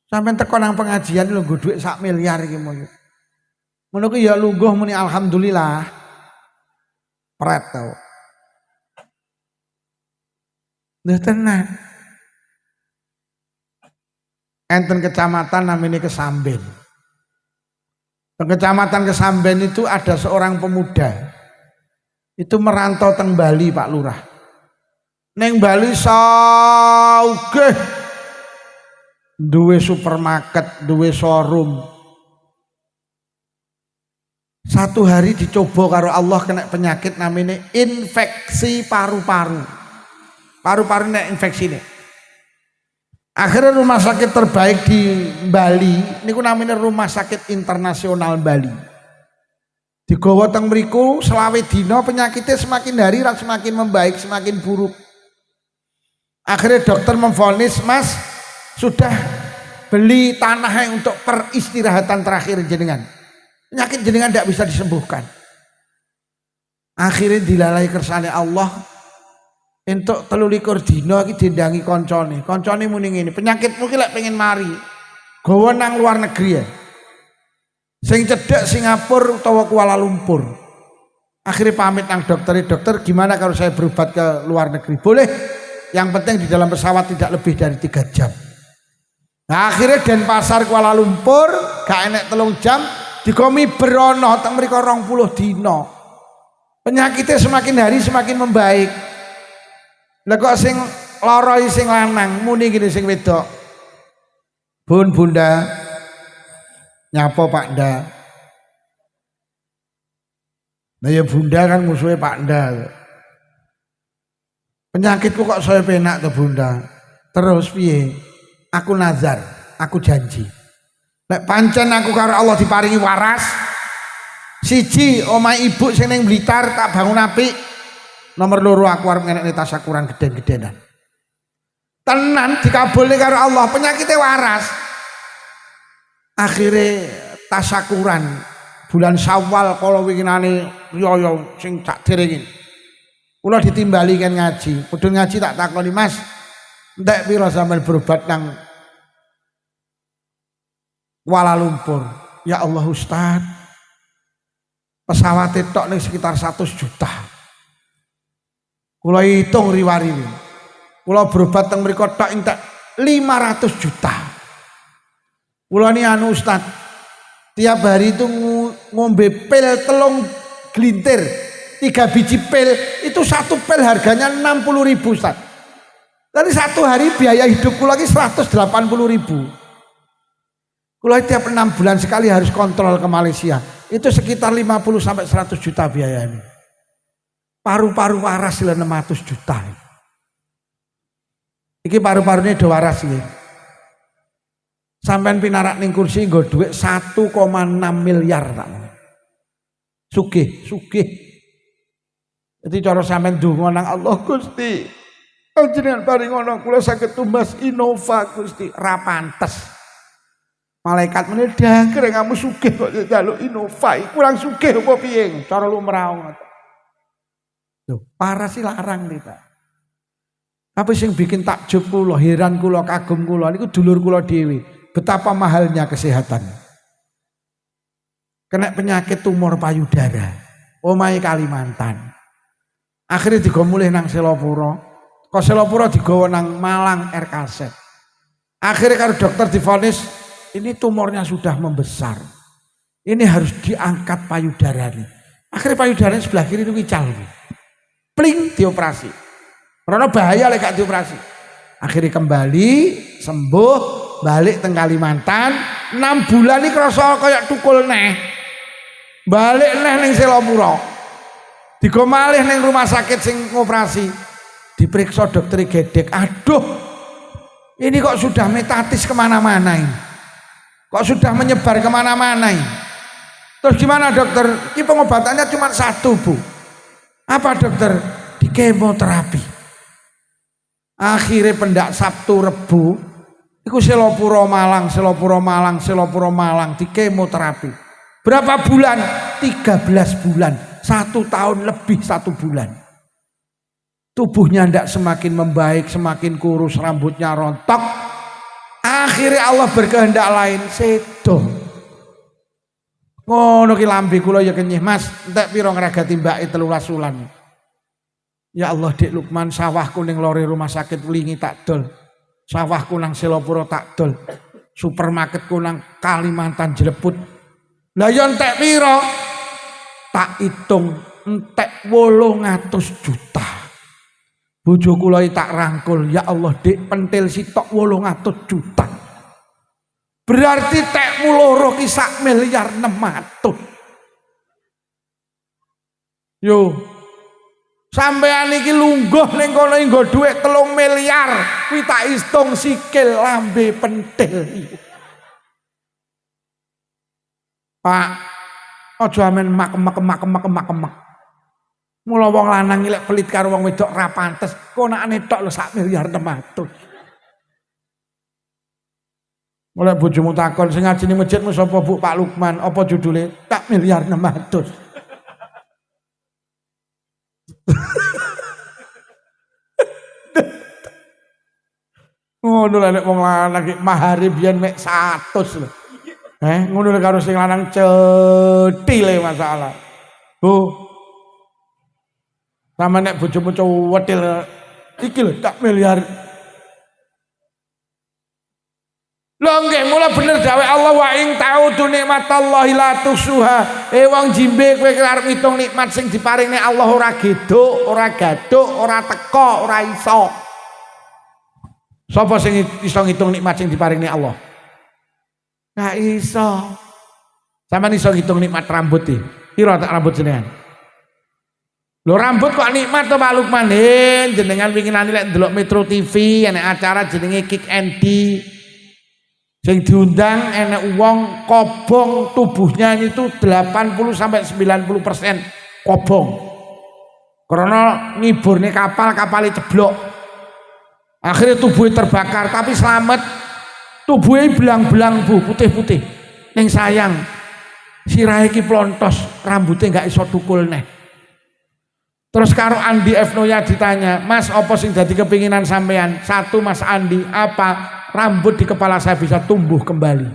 S1: Sampeyan teko nang pengajian lho nggo dhuwit 1 miliar iki mo. Ngono ku ya lungguh muni alhamdulillah. Pret tau. Lha tenan. Enten kecamatan namanya Kesamben. Di kecamatan Kesamben itu ada seorang pemuda. Itu merantau teng Bali Pak Lurah. Neng Bali saugeh. Duwe supermarket, duwe showroom. Satu hari dicoba karo Allah kena penyakit namanya infeksi paru-paru. Paru-paru nek infeksi nih. Akhirnya rumah sakit terbaik di Bali, niku namanya Rumah Sakit Internasional Bali. Digawa teng mriku selawe dina penyakitnya semakin hari semakin membaik, semakin buruk. Akhirnya dokter memvonis, Mas, sudah beli tanahnya untuk peristirahatan terakhir jenengan. Penyakit jenengan tidak bisa disembuhkan. Akhirnya dilalai kersane Allah. Entuk 23 dina iki didangi koncone. Koncone muni ngene, penyakitmu ki lek pengen mari, gawa nang luar negeri ya. Sing cedhek Singapura utawa Kuala Lumpur. Akhirnya pamit nang dokter gimana kalau saya berobat ke luar negeri? Boleh. Yang penting di dalam pesawat tidak lebih dari 3 jam. Nah, akhirnya Denpasar Kuala Lumpur gak enek 3 jam dikomi berono teng mriko 20 dina. Penyakitnya semakin hari semakin membaik. Lah kok sing lara sing lanang muni gini sing wedok. Bun Bunda nyapa Pak Nda. Nah ya Bunda kan musuhnya Pak Nda. Penyakitku kok saya penak tuh Bunda. Terus piye? Aku nazar, aku janji. Lek pancen aku karo Allah diparingi waras. Siji omah ibu sing ning Blitar tak bangun apik. Nomor 2 aku arep ngenekne tasyakuran gede-gedenan. Tenan dikabulne karo Allah, penyakitnya waras. Akhirnya tasyakuran bulan Syawal kala winginane riyaya sing sak dereng. Kula ditimbali kan ngaji. Padha ngaji tak takoni, Mas, entek pira sampean berobat nang Kuala Lumpur? Ya Allah Ustaz. Pesawat tok ning sekitar 100 juta. Kula hitung riwari ini. Kula berobat teng mriku tok entek 500 juta. Kula ni anu Ustaz, tiap hari itu ngombe pil 3 glintir, 3 biji pil, itu 1 pil harganya 60.000 Ustaz. Dari 1 hari biaya hidup kula lagi 180.000. Kula tiap 6 bulan sekali harus kontrol ke Malaysia. Itu sekitar 50 sampai 100 juta biayanya. Paru-paru waras 600 juta. Iki paru-parunya do waras iki. Sampean pinarak ning kursi nggo dhuwit 1,6 miliar tak. Sugih. Jadi cara sampean ndonga nang Allah Gusti. Panjenengan paring ngono kula saged tumbas Innova Gusti, ra pantes. Malaikat meneh dangker kamu sugih kok njaluk Innova. Kurang sugih apa piye? Cara lumrah ngono. Loh, parah sih larang nih Pak. Tapi sing bikin takjub kula, heran kula, kagum kula niku dulur kula dhewe. betapa mahalnya kesehatan. Kena penyakit tumor payudara, omahe Kalimantan. Akhirnya digo mulih nang Selopuro. Kok Selopuro digawa nang Malang RKZ. Akhirnya karo dokter divonis ini tumornya sudah membesar. Ini harus diangkat payudaranya. Akhirnya payudaranya sebelah kiri itu wical. Pling dioperasi. Karena bahaya lek gak dioperasi. Akhirnya kembali sembuh, balik teng Kalimantan. 6 bulan ini kerasa kayak tukul neh. Balik neh ning Selopuro. Digo malih ning rumah sakit sing ngoperasi. Diperiksa dokter gedek. Aduh, ini kok sudah metatis kemana-mana ini. Kok sudah menyebar kemana-mana ini. Terus gimana dokter? Ini pengobatannya cuma 1 Bu. Apa dokter? Di kemoterapi. Akhirnya pendak Sabtu Rebu iku Selopuro Malang di kemoterapi. Berapa bulan? 13 bulan. 1 tahun lebih 1 bulan. Tubuhnya ndak semakin membaik, semakin kurus, rambutnya rontok. Akhirnya Allah berkehendak lain, sedo. Ngono ki lambe kula ya kenyih Mas, entek pira ngragati mbake 13 wulan. Ya Allah Dik Lukman, sawahku ning lore rumah sakit Wlingi tak dol. Sawahku nang Selopuro tak dol. Supermarketku nang Kalimantan Jleput. Lah ya entek pira? Tak hitung entek 800 juta. Bojo kula tak rangkul, ya Allah Dik, pentil sitok 800 juta. Berarti tekmu loro ki 1,6 miliar. Yo. Sampeyan iki lungguh ning kono nggo dhuwit 3 miliar. Kuwi tak hitung sikil lambe pentil. Pak, aja amen mak. Mula wong lanang ilek pelit karo wong wedok ra pantes. Konakane tok lho 1,6 miliar. Mulai bojomu takon sing ngaji ning masjidmu sapa Bu? Pak Lukman. Apa judule? 1,6 miliar. Ngono lek wong lanang iki mahare biyen mek 100 lho. Ngono lek karo sing lanang cethile masalah. Bu. Sama nek bojomu wetil iki lho 1 miliar. Lho nggih mula bener dawuh Allah wa ing ta'udu nikmatallahi la tusuha. Wong jimbe kowe arep ngitung nikmat sing diparingne Allah ora geduk, ora gaduk, ora teka, ora iso. Sapa sing iso ngitung nikmat sing diparingne Allah? Gak iso. Sampeyan iso ngitung nikmat rambut iki. Pira tak rambut jenengan? Lho rambut kok nikmat to Pak Lukman? Jenengan winginan lek ndelok Metro TV ana acara jenenge Kick and D. Sing diundang enek wong kobong tubuhnya itu 80 sampai 90% kobong. Karena ngiburne kapalnya ceblok. Akhirnya tubuhnya terbakar tapi selamat. Tubuhnya belang-belang Bu, putih-putih. Ning sayang sirahe iki plontos, rambutnya enggak iso tukul neh. Terus karo Andi F. Noya ditanya, Mas apa sing dadi kepinginan sampean? 1 Mas Andi, apa? Rambut di kepala saya bisa tumbuh kembali.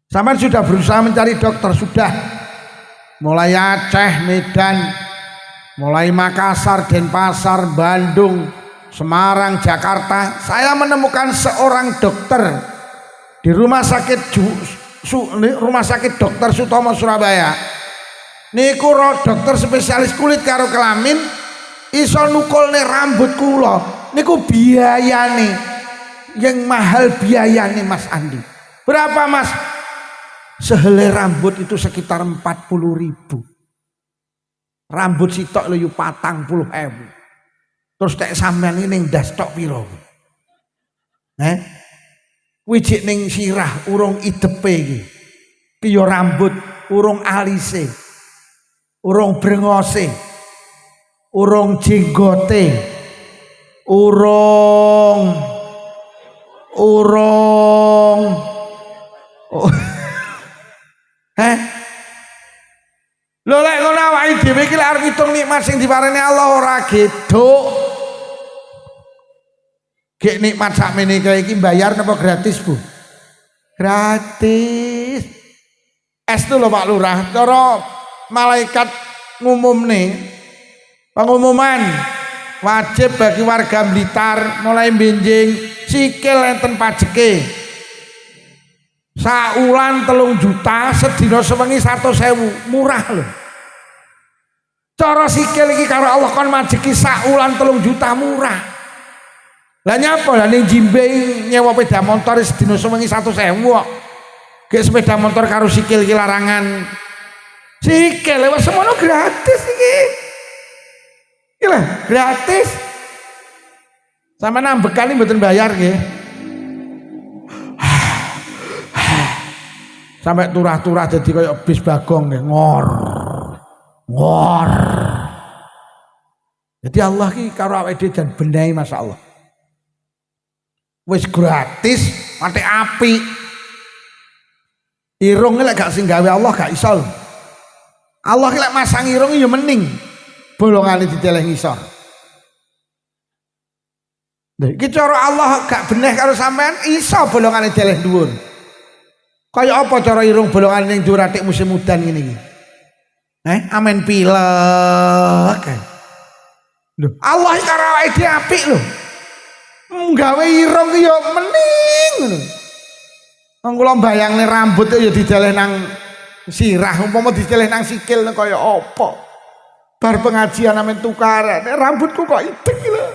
S1: Sampean sudah berusaha mencari dokter? Sudah. Mulai Aceh, Medan, mulai Makassar, Denpasar, Bandung, Semarang, Jakarta. Saya menemukan seorang dokter di rumah sakit Dr. Sutomo Surabaya. Niku dokter spesialis kulit karo kelamin iso nukulne rambut kula. Niku biayane yang mahal biayanya Mas Andi. Berapa Mas? Sehelai rambut itu sekitar 40.000. Rambut sitok lho 40.000. Terus tek sampean ini ning ndas tok piro? Wijik ning sirah urung idepe iki. Ki yo rambut urung alise. Urung brengose. Urung jenggote. Urung lho lek ngono awake dhewe iki lek arep ngitung nikmat sing diparingi Allah ora geduk. Gek nikmat sakmene iki bayar napa gratis Bu? Gratis. Es itu loh Pak Lurah, cara malaikat ngumumne pengumuman wajib bagi warga Blitar mulai benjing sikil enten pajeke saulan 3 juta sedina sewengi 100.000 murah loh. Cara sikil iki karo Allah kon majeki saulan 3 juta murah. Lah nyapa lah ning jimbe nyewa sepeda motor sedina sewengi 100.000 kok. Gek sepeda motor karo sikil iki larangan. Sikil wis semono gratis iki. Iki lho, gratis. Sama nambekane mboten bayar nggih. Sampai turah-turah jadi kayak bis bagong nggih, ngor. Jadi Allah ki karo awake dhewe jan benehi masyaallah. Wis gratis, mate api. Irung lek gak sing gawe Allah gak iso. Allah ki lek masang irung ya mending bolongane diteleh ngisor. Lha iki cara Allah gak beneh karo sampean iso bolongane deleh dhuwur. Kaya apa cara irung bolongane ning dhuwur atik musim udan ngene iki? Amen pilek. Lho, Allah iki karo awake dhewe apik lho. Nggawe irung ki ya mending ngono. Wong kula mbayangne rambut ya dideleh nang sirah, umpama dideleh nang sikil kaya apa? Bar pengajian amen tukaran, rambutku kok idek lho.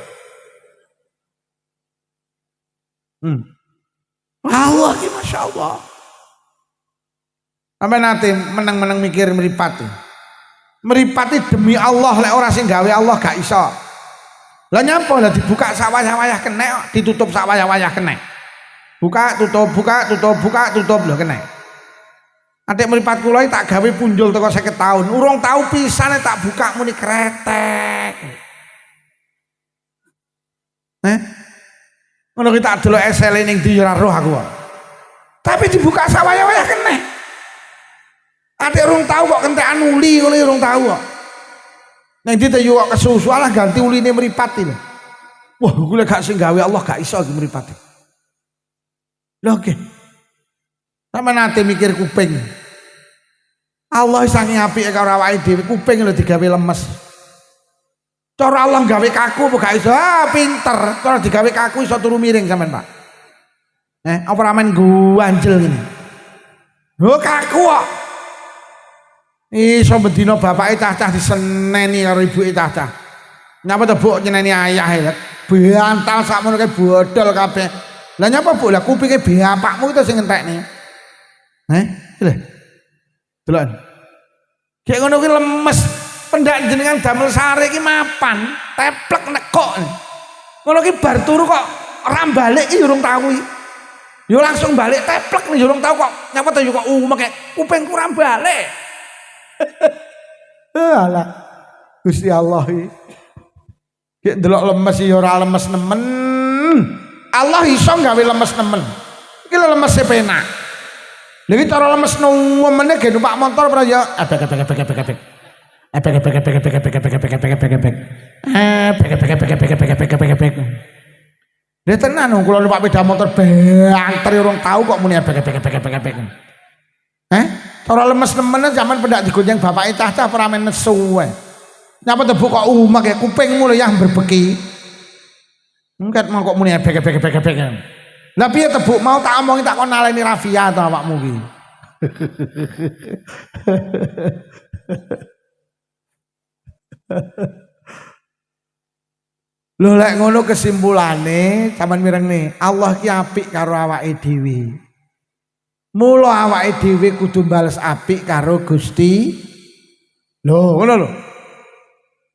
S1: Allah ki masyaallah. Sampai nanti menang-menang mikir mripate. Mripate demi Allah lek ora sing gawe Allah gak iso. Lah nyapa lah dibuka sawah-sawah kena, ditutup sawah-sawah kena. Buka tutup lho kena. Adik mripat kula tak gawe punjul teko 50 tahun. Urung tau pisane tak buka muni kretek. Ngono ki tak delok esele ning ndi ora roh aku. Tapi dibuka sawah-sawah kena. Adik urung tau kok kentekan uli ngono urung tau kok. Ning ndi yo kok kesusu alah ganti uline mripat iki. Wah, gue gak sing gawe Allah gak iso iki mripate. Lho oke. Sama nate mikir kuping. Allah sange apike karo awake dhewe, kuping lho digawe lemes. Cara Allah gawe kaku apa gak iso? Pinter. Cara digawe kaku iso turu miring sampean, Pak. Apa ramen ganjel ngene. Lho kaku kok. Iso bendina bapake cah-cah diseneni karo ibuke cah-cah. Nyapa to mbok nyeneni ayah lho. Bantal sakmono kae bodol kabeh. Lah nyapa mbok lah kupinge bapakmu itu sing entekne. Lho. Delok. Kayak ngono ki lemes. Pendak jenengan damel sare iki mapan, teplek nekok. Ngono ki bar turu kok ora balik ki urung tau iki. Yo langsung balik teplek nih urung tau kok. Nyapa to yo kok mek kupingku ora balik. Alah. Gusti Allah iki. Ki ndelok lemes ya ora lemes nemen. Allah iso gawe lemes nemen. Iki lemes penak. Lha iki cara lemes nemene ge numpak motor ora ya ebek. Dia tenan kula numpak sepeda motor banter urung tau kok muni ebek. Cara lemes nemene zaman pendak digonceng bapake cah-cah ora men nesu wae. Nyapa tebuk kok umek ya kupingmu lho ya berbeki. Engkat mau kok muni ebek. Lah piye tebuk mau tak omongi tak kon naleni Rafia to awakmu ki. Lho lek ngono kesimpulane sampean mireng Allah ki apik karo awake dhewe. Mula awake dhewe kudu bales apik karo Gusti. Lho ngono lho.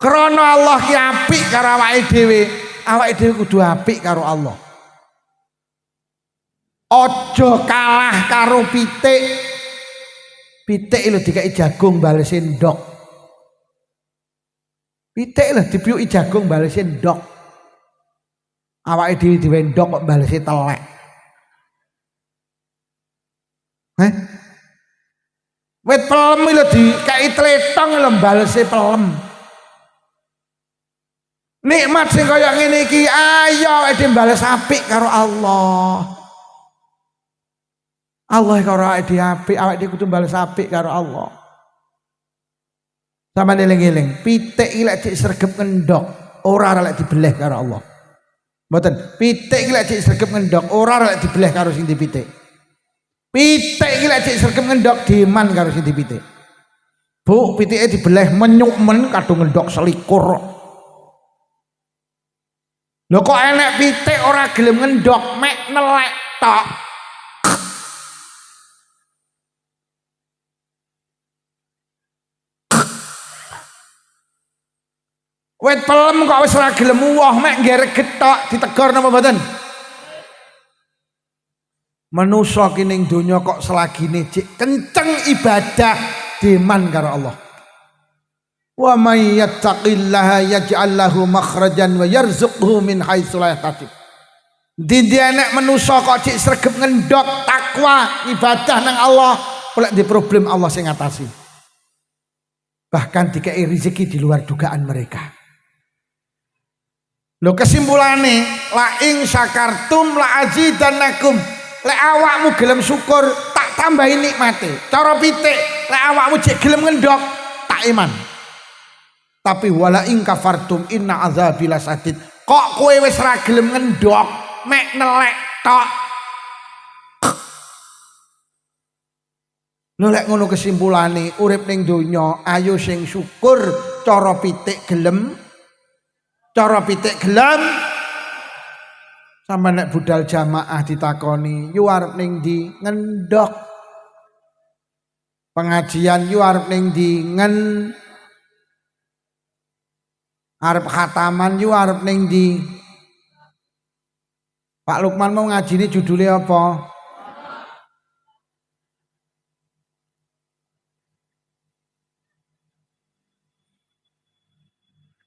S1: Krana Allah ki apik karo awake dhewe kudu apik karo Allah. Aja kalah karo pitik. Pitik lho dikai jagung balese ndok. Pitik lho dipiyuki jagung balese ndok. Awake dhewe diwendok kok balese telek. Wit pelem lho dikai tletong lho balese pelem. Nikmat sing kaya ngene iki ayo awake dhewe bales apik karo Allah. Allah karo awake dhewe apik, awake dhewe kudu bales apik karo Allah. Sama eling-eling, pitik iki lek dik sregep ngendhok, ora lek dibeleh karo Allah. Mboten, pitik iki lek dik sregep ngendhok, ora lek dibeleh karo sing dipitik. Pitik iki lek dik sregep ngendhok diman karo sing dipitik. Bu, pitike dibeleh menyuk men kadung ngendhok selikur. Lho kok enek pitik ora gelem ngendhok, mek nelek tok. Wit pelem kok wis ora gelem uwoh, mek nggereget tok, ditegor napa mboten? Manusa ki ning donya kok selagine cek kenceng ibadah diman karo Allah. Wa may yattaqillaha yaj'al lahu makhrajan wa yarzuqhu min haitsu la yahtasib. Dindi enek manusa kok cek sregep ngendhok takwa ibadah nang Allah, oleh di problem Allah sing ngatasi. Bahkan dikei rezeki di luar dugaan mereka. Lho kesimpulane la ing syakartum la azidannakum. Lek awakmu gelem syukur tak tambahi nikmate. Cara pitik lek awakmu jek gelem ngendhok tak iman. Tapi wala ing kafartum inna azabi lasadid. Kok kowe wis ra gelem ngendhok mek nelek tok. Lho lek ngono kesimpulane urip ning donya ayo sing syukur cara pitik gelem. Cara pitik gelem sama nek budal jamaah ditakoni yu arep ning ndi ngendhok pengajian yu arep ning ndi arep khataman yu arep ning ndi Pak Lukman mau ngajine judule apa?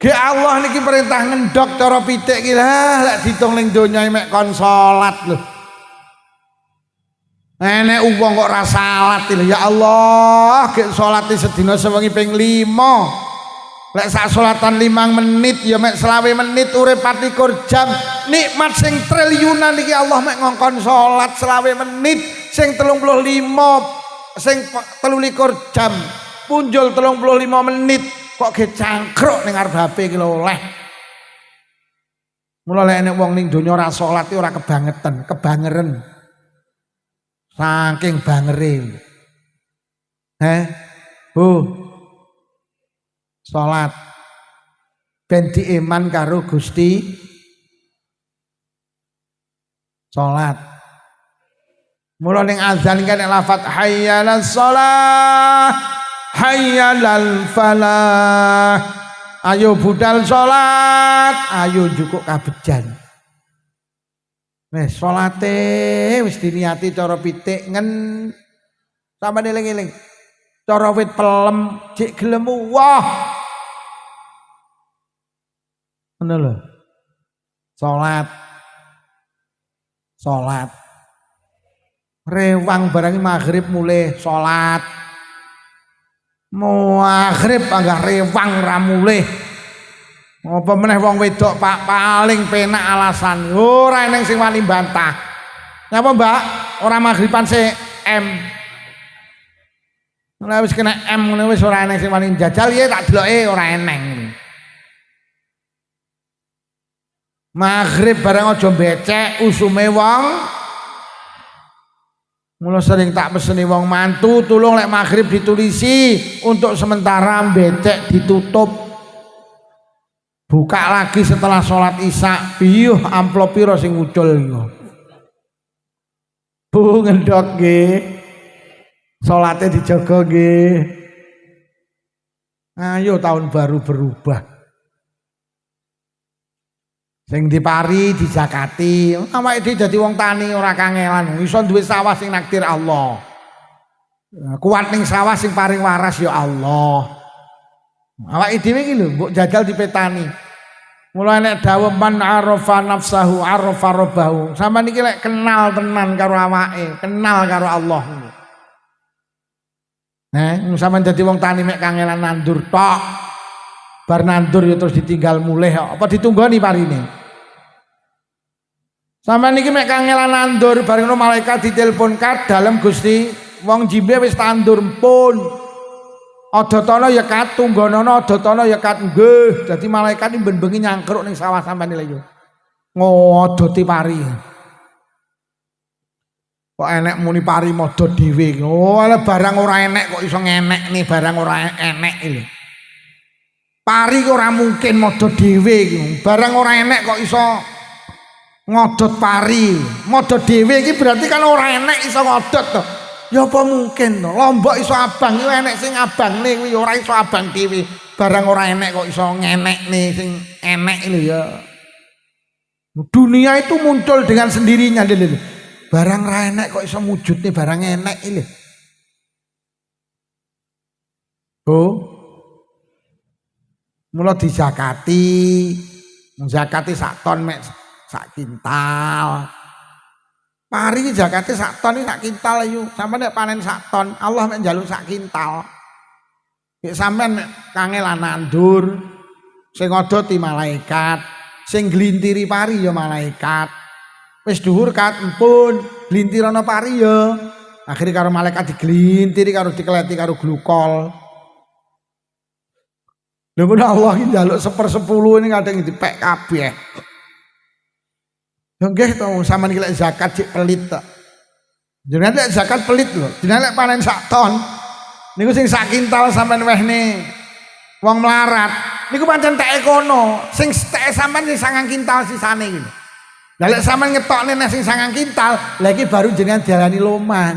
S1: Ge Allah niki perintah ngendhok cara pitik iki lah lek ditung ning donya mek kon salat lho. Enek wong kok ora salat lho ya Allah, ge salate sedina sewengi ping 5. Lek sak salatan 5 menit ya mek 20 menit urip 24 jam. Nikmat sing triliunan iki Allah mek ngongkon salat 20 menit, sing 35 sing 23 jam. Punjul 35 menit. Kok ge cangkruk ning arep HP iki lho oleh. Mula lek enek wong ning donya ora salat ora kebangetan, kebangeren. Saking bangere. Bu. Salat ben diiman karo Gusti. Salat. Mula ning azan kan nek lafaz hayyalas shalah hayyalal falah. Ayo budal salat, ayo njukuk kabejan. Wis salate wis diniati cara pitik ngen sampeyan eling-eling. Cara wit pelem jek gelem wah. Ngono lho. Salat. Salat. Rewang barang maghrib mulai salat. Maghrib anggah rewang ra mulih. Apa meneh wong wedok Pak paling penak alasan ora eneng sing wani bantah. Ngapa Mbak? Ora maghriban sik M. Ora wis kena M ngene wis ora eneng sing wani jajal ya tak deloke ora eneng. Maghrib bareng aja becek usume wong. Mula sering tak peseni wong mantu tulung lek maghrib ditulisi untuk sementara becek ditutup. Buka lagi setelah sholat isya. Piyuh amplop piro sing ucul iku. Bu ngendhok nggih. Salate dijaga nggih. Ayo tahun baru berubah. Sing dipari dijakati, awake dhewe dadi wong tani ora kangelan, iso duwe sawah sing nakdir Allah. Kuat ning sawah sing paring waras ya Allah. Awake dhewe iki lho mbok jajal dipetani. Mula nek dawuh man arafa nafsahu arafa rabbahu. Sampeyan iki lek kenal tenan karo awake, kenal karo Allah. Sampeyan dadi wong tani mek kangelan nandur tok. Bar nandur ya terus ditinggal mulih apa ditunggoni parine. Sampeyan iki mek kangelan nandur bareng malaikat ditelepon kat dalem Gusti wong jimbe wis tandur pun. Ada tono ya kat tunggonono ada tono ya kat nggih. Dadi malaikat iki ben-bengi nyangkruk ning sawah sampeyan lho. Ngodoti pari. Kok enek muni pari modot dhewe. Oh, ala barang ora enek kok iso ngenek nih barang ora enek iki. Pari kok ora mungkin modot dhewe iki. Barang ora enek kok iso ngodot pari. Modot dhewe iki berarti kan ora enek iso ngodot to. Ya apa mungkin to? Lombok iso abang iki enek sing abangne kuwi ora iso abang dhewe. Barang ora enek kok iso ngenekne sing enek lho ya. Dunia itu muncul dengan sendirinya lho. Barang ra enek kok iso wujudne barang enek iki lho. Oh. Mula dizakati. Zakati sak ton mek sak kintal. Pari zakate sak ton sak kintal ayo. Sampeyan nek panen sak ton, Allah mek njaluk sak kintal. Nek sampeyan kangelan nandur, sing ngodoti malaikat, sing glintiri pari ya malaikat. Wis dhuwur kat empun, glintirana pari ya. Akhire karo malaikat diglintiri karo dikleti karo glukol. Lha ngono Allah iki njaluk 1/10 ini kadang dipek kabeh. Ya nggih to sampean iki lek zakat cek pelit to. Jenengan lek zakat pelit lho. Jenengan lek panen sak ton niku sing sak kintal sampean wehne wong melarat niku pancen teke kono. Sing teke sampean sing 9 kintal sisane iki. Lah lek sampean ngetokne nek sing 9 kintal, lha iki baru jenengan diarani loman.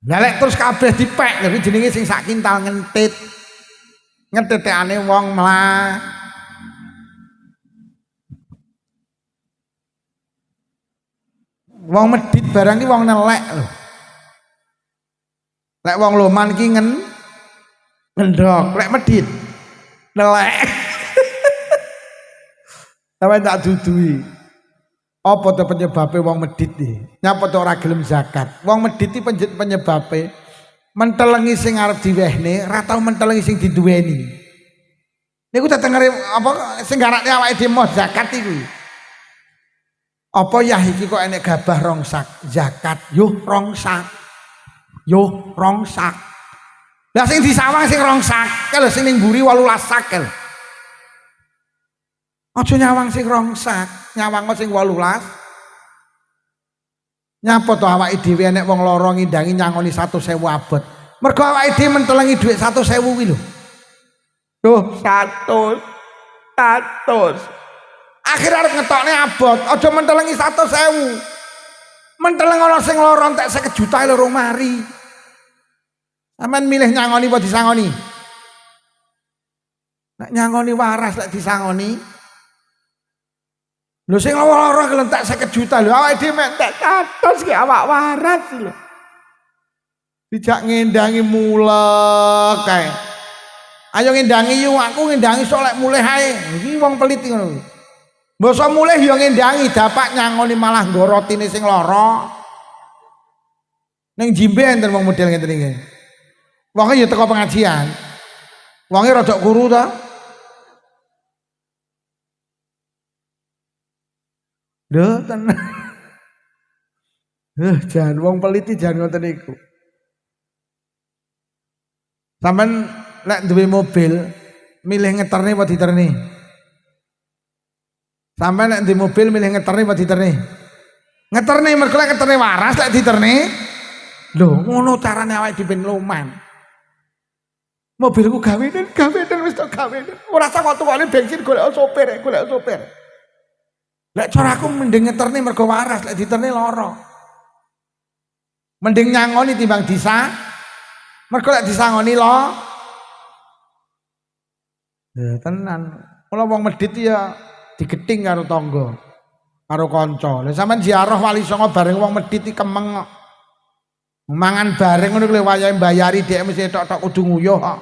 S1: Lah lek terus kabeh dipek, lha jenenge sing sak kintal ngentit. Ngetetekane wong melarat. Wong medit barang ki wong nelek lho. Lek wong loman ki ngendok, lek medit nelek. Sampe tak dudui. Apa to penyebabe wong medit iki? Nyapa to ora gelem zakat? Wong medit iki penyebabe mentelengi sing arep diwehne, ora tau mentelengi sing diduweni. Niku tetengere apa sing garakne awake dhewe zakat iku. Apa ya iki kok enek gabah rongsak zakat yo rongsak lah sing disawang sing rongsak kalau sing ning mburi 18 sakel aja nyawang sing rongsak nyawang sing 18 nyapa to awake dhewe enek wong lara ngindangi nyangoni 100.000 abot mergo awake dhewe mentelengi dhuwit 100.000 kuwi lho tuh 100 akhirnya harus ngetokne abot aja mentelengi 100.000 menteleng ana sing lara entek 50 juta lho mari sampean milih nyangoni apa disangoni nek nyangoni waras lek disangoni lho sing lara kelentek 50 juta lho awake dhewe entek 100 ki awak waras lho dijak ngendangi mulek kae ayo ngendangi yo aku ngendangi sok lek mulih ae iki wong pelit ngono mbasa mulih ya ngendangi dapak nyangoni malah gorotine sing lara. Ning jimbe enten wong model ngeten iki. Wonge ya teko pengajian. Wonge rada kuru ta. Lho tenan. Jan wong pelit jan ngoten iku. Sampeyan lek duwe mobil milih ngeterne apa diterne? Sampai nek di mobil milih ngeterne apa diterne? Ngeterne mergo lek ngeterne waras lek diterne. Lho, ngono carane awake dhewe loman. Mobilku gawe wis tok gawe. Ora sak waktu kali bensin golek sopir. Lek caraku mending ngeterne mergo waras lek diterne lara. Mending nyangoni timbang disa. Mergo lek disangoni lo. Ya tenan. Kula wong medhit ya digething karo tangga karo kanca. Lah sampean ziarah Wali Songo bareng wong medhit iki kemeng mangan bareng ngono kuwi wayahe mbayari dhek mesti tok-tok kudu nguyuh kok.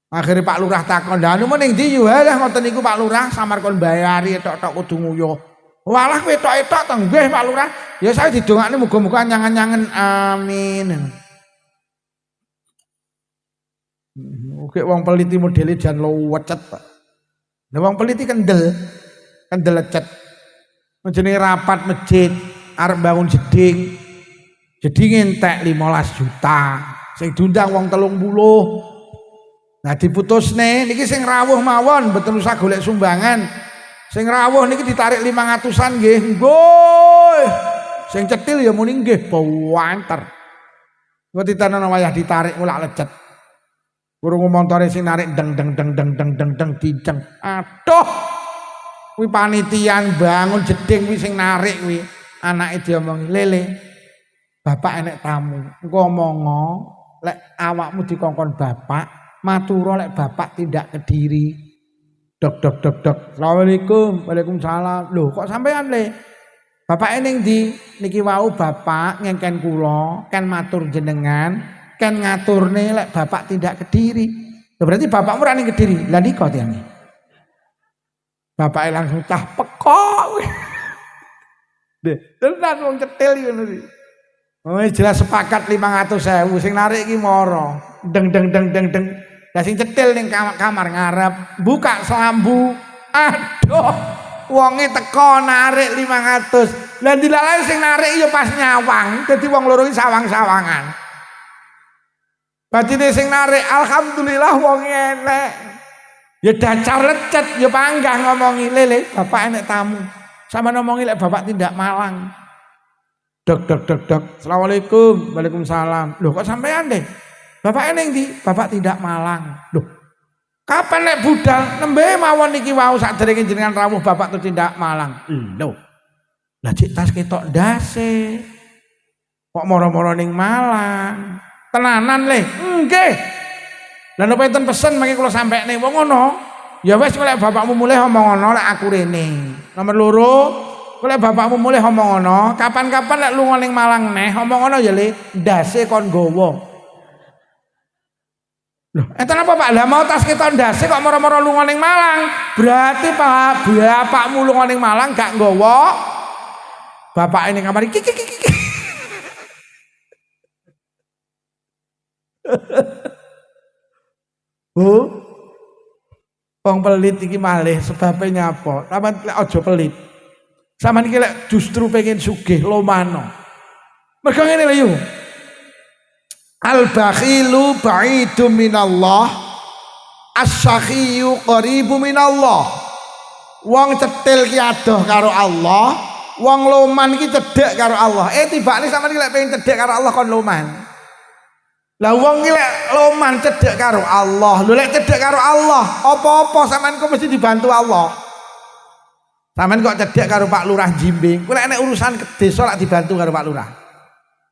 S1: Akhire Pak Lurah takon, "Lah anu ning ndi yo?" Lah ngoten niku Pak Lurah samar kon mbayari tok-tok kudu nguyuh. Walah kowe tok-tok to nggih Pak Lurah. Ya saya didongakne muga-muga anyangen-anyangen amin. Oke wong peliti modele jan lo wecet. Lah wong peliti kendel. kendelecet. Jenenge rapat masjid arep bangun jeding. Jeding entek 15 juta. Sing diundang wong 30. Nah diputusne niki sing rawuh mawon mboten usah golek sumbangan. Sing rawuh niki ditarik 500-an nggih. Nggih. Sing cetil ya muni nggih bawanter. Engko ditanono wayah ditarik ulak lecet. Kurungu montore sing narik deng diceng. Aduh. Kuwi panitian bangun jeding kuwi sing narik kuwi. Anake diomongi, "Lele, bapak enek tamu. Engko omongo lek awakmu dikongkon bapak, matura lek bapak tindak Kediri." Dok. Assalamualaikum. Waalaikumsalam. Loh, kok sampean le? Bapak ning ndi? Niki wau bapak ngengken kula, ken matur jenengan, ken ngaturne lek bapak tindak Kediri. Berarti bapakmu ora ning Kediri. Lah nika tiyane. Bapake langsung cah pekok. Deh, tenan wong cetil ngono iki. Oh, jelas sepakat 500.000 sing narik iki moro. Deng. Lah sing cetil ning kamar ngarep, buka selambu. Aduh, wonge teko narik 500. Lah dilalai sing narik ya pas nyawang. Dadi wong loro iki sawang-sawangan. Batine sing narik alhamdulillah wonge enek. Ya dacar lecet, ya panggah ngomongi, "Lele, bapak enek tamu." Sama ngomongi lek bapak tindak Malang. Dok. Assalamualaikum. Waalaikumsalam. Loh kok sampean deh? Bapak ning ndi? Bapak tindak Malang. Loh. Kapan lek budal nembe mawon niki wau sakderenge jenengan rawuh bapak tuh tindak Malang. Lho. Lah cek tas ketok ndase. Kok moro-moro ning Malang? Tenanan le. Nggih. Lah napa enten pesen mangke kula sampekne wong ngono. Ya wis lek bapakmu mulih omong ngono lek aku rene. Nomor loro, lek bapakmu mulih omong ngono, kapan-kapan lek lunga ning Malang neh omong ngono ya le, ndase kon nggawa. Loh, enten apa Pak? Lah mau tas ketok ndase kok moro-moro lunga ning Malang. Berarti Pak, bapakmu lunga ning Malang gak nggawa. Bapak ini kamar iki. Wong pelit iki malih sebabe nyapa? Sampeyan lek aja pelit. Sampeyan iki lek justru pengen sugih lomano. Mergo ngene lho yo. Al-bakhilu ba'idum minallah, as-sakhiyu qaribu minallah. Wong cetil ki adoh karo Allah, wong loman ki cedhek karo Allah. Tibane sampeyan iki lek pengen cedhek karo Allah kon loman. Lah wong iki lek loman cedhek karo Allah. Lho lek cedhek karo Allah, apa-apa sampean kok mesti dibantu Allah. Sampean kok cedhek karo Pak Lurah Jimbing, kuwi lek nek urusan ke desa lek dibantu karo Pak Lurah.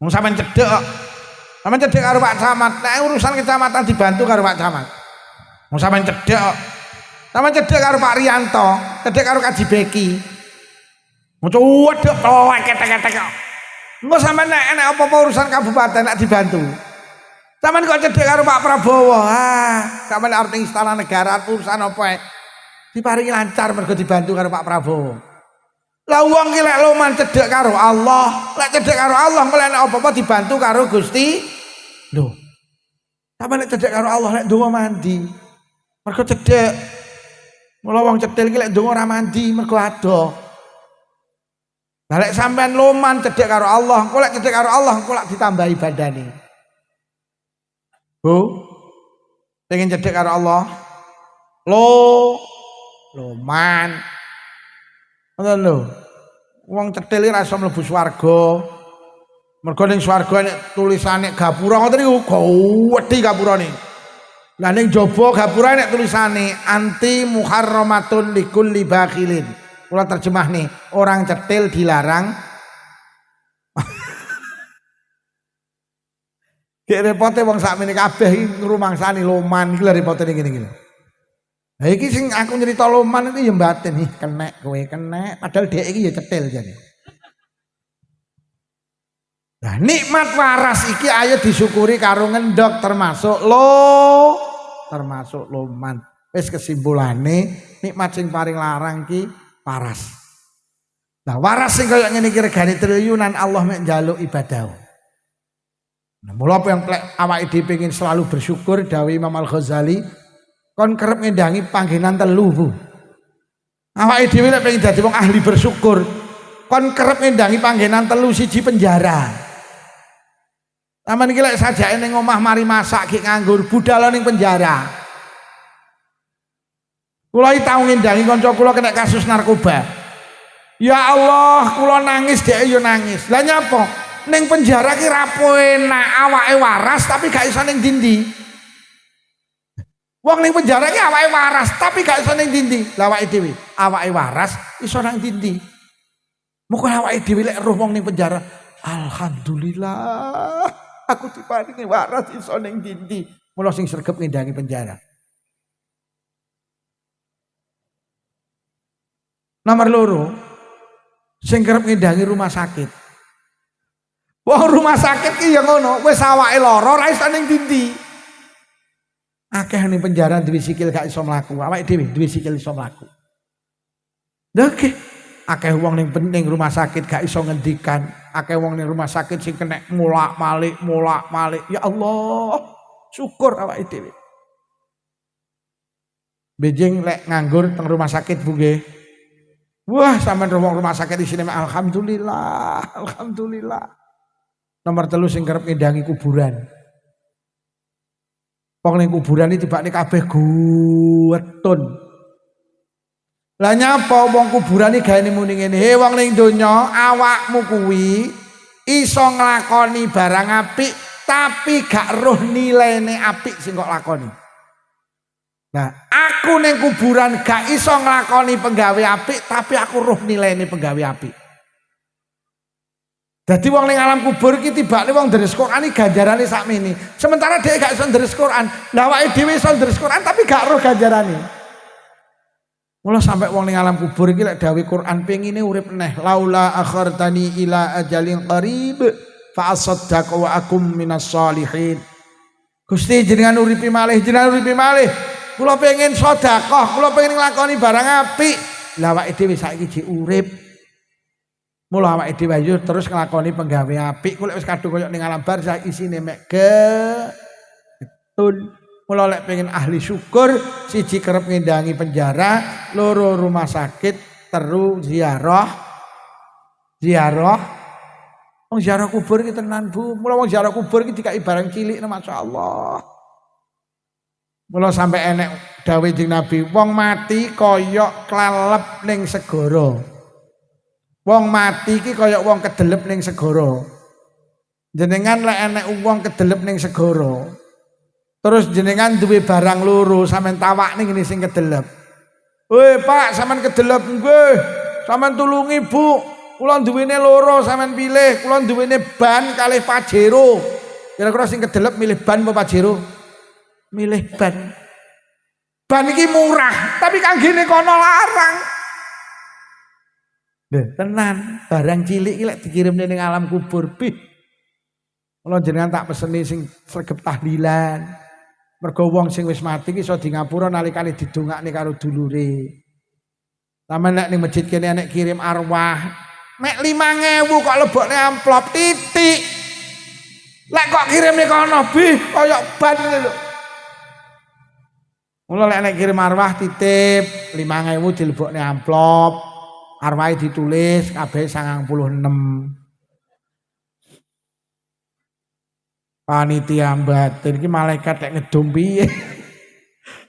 S1: Wong sampean cedhek kok. Sampean cedhek karo Pak Camat, nek urusan kecamatan dibantu karo Pak Camat. Wong sampean cedhek kok. Sampean cedhek karo Pak Riyanto, cedhek karo Kaji Beki. Wong wedok ketek-ketek kok. Engko sampean nek apa-apa urusan kabupaten lek dibantu. Sampeyan kok cedhek karo Pak Prabowo. Sampeyan arep ning istana negara urusan apa ae. Diparingi lancar mergo dibantu karo Pak Prabowo. Lah wong ki lek loman cedhek karo Allah, lek cedhek karo Allah kok lek apa-apa dibantu karo Gusti. Lho. Sampeyan lek cedhek karo Allah lek ndonga mandi. Mergo cedhek. Mula wong cetil ki lek ndonga ora mandi mergo adoh. Lah lek sampeyan loman cedhek karo Allah, kok lek cedhek karo Allah kok lek ditambahi badane. Pengen cedhek karo Allah. Loman. Ngoten lho. Wong cetil iki ra iso mlebu swarga. Mergo ning swarga nek tulisane gapura ngoten niku gedhi gapurane. Lah ning jaba gapura nek tulisane anti muharramatun likulli bakhilin. Kula terjemah nih, orang cetil dilarang. Kayak repote wong sakmene kabeh iki ngrumangsani loman iki lho repote ngene-ngene. Lah iki sing aku nyerita loman iki ya mbaten ih kenek kowe kenek padahal dhek iki ya cetil jane. Nah nikmat waras iki ayo disyukuri karo ngendhok termasuk loman. Wis kesimpulane nikmat sing paling larang ki waras. Nah waras sing kaya ngene iki regane triliunan Allah mek njaluk ibadah. Nah, mula apa yang awake dhewe pengin selalu bersyukur dawuh Imam Al-Ghazali kon kerep ngendangi panggenan telu. Awake dhewe lek pengen dadi wong ahli bersyukur, kon kerep ngendangi panggenan telu siji penjara. Aman iki lek sajake ning omah mari masak gek nganggur, budal ning penjara. Kula iki tau ngendangi kanca kula kena kasus narkoba. Ya Allah, kula nangis dhek yo nangis. Lah nyapa? Ning penjara ki ra enak, awake waras tapi gak iso ning dindi. Wong ning penjara ki awake waras tapi gak iso ning dindi. Lah awake dhewe, awake waras iso nang dindi. Muga awake dhewe lek roh wong ning penjara, alhamdulillah aku diparingi waras iso ning dindi. Mula sing sregep ngendangi penjara. Nomor loro, sing kerep ngendangi rumah sakit. Wong rumah sakit ki ya ngono, wis awake lara ora iso ning dindi. Akeh ning penjara duwe sikil gak iso mlaku, awake dhewe duwe sikil iso mlaku. Lha akeh wong ning rumah sakit gak iso ngendikan, akeh wong ning rumah sakit sing kena mulak-malik. Ya Allah, syukur awake dhewe. Bejing lek nganggur teng rumah sakit Bu nggih. Wah, sampean rumah sakit isine alhamdulillah, alhamdulillah. Nomor 3 sing kerep ngendangi kuburan. Wong ning kuburan iki tibake kabeh guwetun. Lah nyapa wong kuburan iki gaene muni ngene, "He wong ning donya, awakmu kuwi iso nglakoni barang apik tapi gak roh nilene apik sing kok lakoni." Nah, aku ning kuburan gak iso nglakoni penggawe apik tapi aku roh nilene penggawe apik. Jadi wong ning alam kubur iki tibane wong deres Quran iki ganjarane sakmene. Sementara dhek gak iso deres Quran. Lah awake dhewe iso deres Quran tapi gak roh ganjarane. Mula sampai wong ning alam kubur iki lek dawuh Quran pengine urip neh. Laula akhartani ila ajalin qarib fa asaddaq wa akum minas sholihin. Gusti jenengan uripi malih, jenengan uripi malih. Kula pengen sedekah, kula pengen nglakoni barang apik. Lah awake dhewe saiki jek urip. Mula awake dhewe yo terus nglakoni penggawe apik, kok wis kadung koyo ning alam barzah isine mek getun. Mula lek pengen ahli syukur, siji kerep ngendangi penjara, loro rumah sakit, teru ziarah. Wong ziarah kubur iki tenan Bu. Mula wong ziarah kubur iki dikai barang cilik masyaallah. Mula sampai enek dawuh Kanjeng Nabi, wong mati kaya klalep ning segara. Wong mati iki kaya wong kedelep ning segara. Jenengan lek enek wong kedelep ning segara, terus jenengan duwe barang loro sampean tawakne ngene sing kedelep. "Woi Pak, sampean kedelep nggih. Sampean tulungi Bu. Kula duwene loro, sampean pilih. Kula duwene ban kalih Pajero." Kira-kira sing kedelep milih ban apa Pajero? Milih ban. Ban iki murah, tapi kanggene kono larang. Tenan, barang cilik lek dikirimne ning alam kubur pih. Kula jenengan tak peseni sing sregep tahlilan. Mergo wong sing wis mati ki iso di ngapura nalikane didongakne karo dulure. Sampeyan nek ning masjid kene nek kirim arwah, mek 5.000 kok lebokne amplop titik. Lek kok kirimne kono bih kaya ban ngene lho. Mula lek nek kirim arwah titip 5.000 dilebokne amplop. Arwahe ditulis kabeh 96. Panitia batin iki malaikat nek ngedum piye?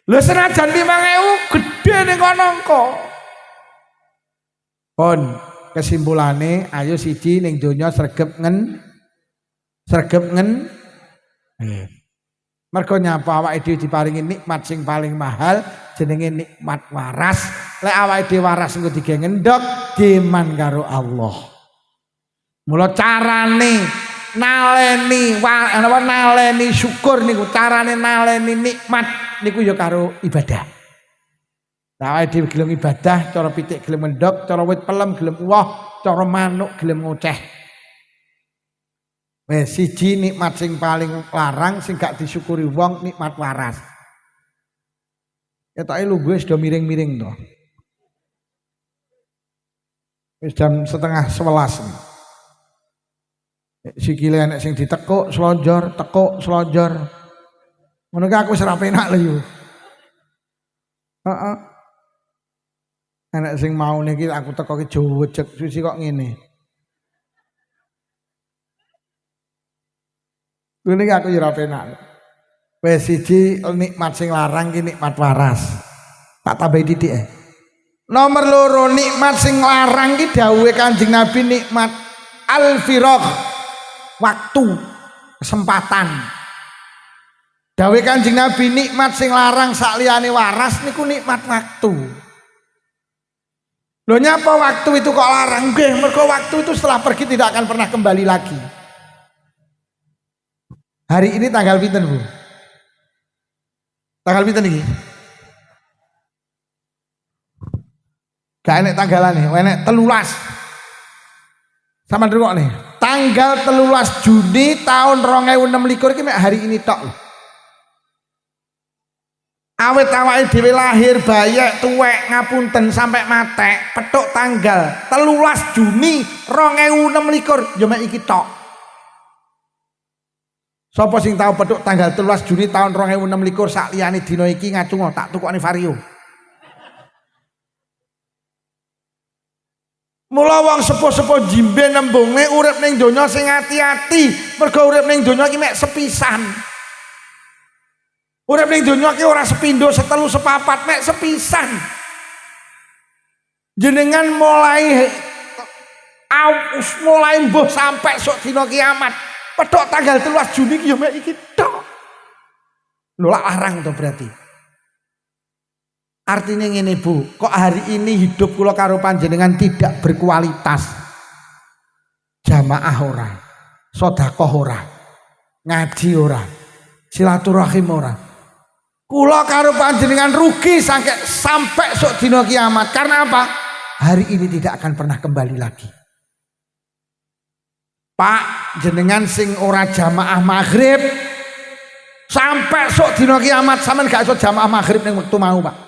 S1: Lho senajan 5.000 gedhe ning kono kok. Pun kesimpulane ayo siji ning donya sregep ngen. Mergo nyapa awake dhewe diparingi nikmat sing paling mahal jenenge nikmat waras. Lek awake dhewe waras engko dige ngendhok diman karo Allah. Mula carane naleni syukur niku, carane naleni nikmat niku ya karo ibadah. Lah awake dhewe gelem ibadah, cara pitik gelem ngendhok, cara wit pelem gelem uwoh, cara manuk gelem ngoceh. Wes siji nikmat sing paling larang sing gak disyukuri wong nikmat waras. Ketoke lungguhe sudah miring-miring to. Wis jam 10:30. Sikile enek sing ditekuk slonjor, tekuk slonjor. Ngono ki aku wis ora penak lho yo. Heeh. Anak sing mau niki aku teko ki jewejeg susi kok ngene. Ngene aku yo ora penak. Wis siji nikmat sing larang ki nikmat waras. Tak tambahi titik Nomor loro nikmat sing larang ki dawuhe Kanjeng Nabi nikmat al-firagh, waktu, kesempatan. Dawuhe Kanjeng Nabi nikmat sing larang sak liyane waras niku nikmat waktu. Loh nyapa waktu itu kok larang? Nggih, mergo waktu itu setelah pergi tidak akan pernah kembali lagi. Hari ini tanggal pinten, Bu? Tanggal pinten iki? Gak enek tanggalane, enek 13. Sama ndelok nih. Tanggal 13 Juni tahun 2026 iki mek hari ini tok. Awet awake dhewe lahir bayek tuwek ngapunten sampai matek petuk tanggal 13 Juni 2026 ya mek iki tok. Sapa sing tau petuk tanggal 13 Juni tahun 2026 sak liyane dina iki ngacungo tak tukokne vario. Mula wong sepuh-sepuh jimbe nembunge urip ning donya sing ati-ati, mergo urip ning donya iki mek sepisan. Urip ning donya iki ora sepindho, setelu, sepapat, mek sepisan. Jenengan mulai mbuh sampai sok dina kiamat. Pedhok tanggal 13 Juni iki ya mek iki tok. Lho lak larang to berarti. Artinya ngene Bu, kok hari ini hidup kula karo panjenengan tidak berkualitas. Jamaah ora, sedekah ora, ngaji ora, silaturahim ora. Kula karo panjenengan rugi sampai sok dina kiamat. Karena apa? Hari ini tidak akan pernah kembali lagi. Pak, jenengan sing ora jamaah maghrib sampai sok dina kiamat sampean gak iso jamaah maghrib ning wektu mau, Pak.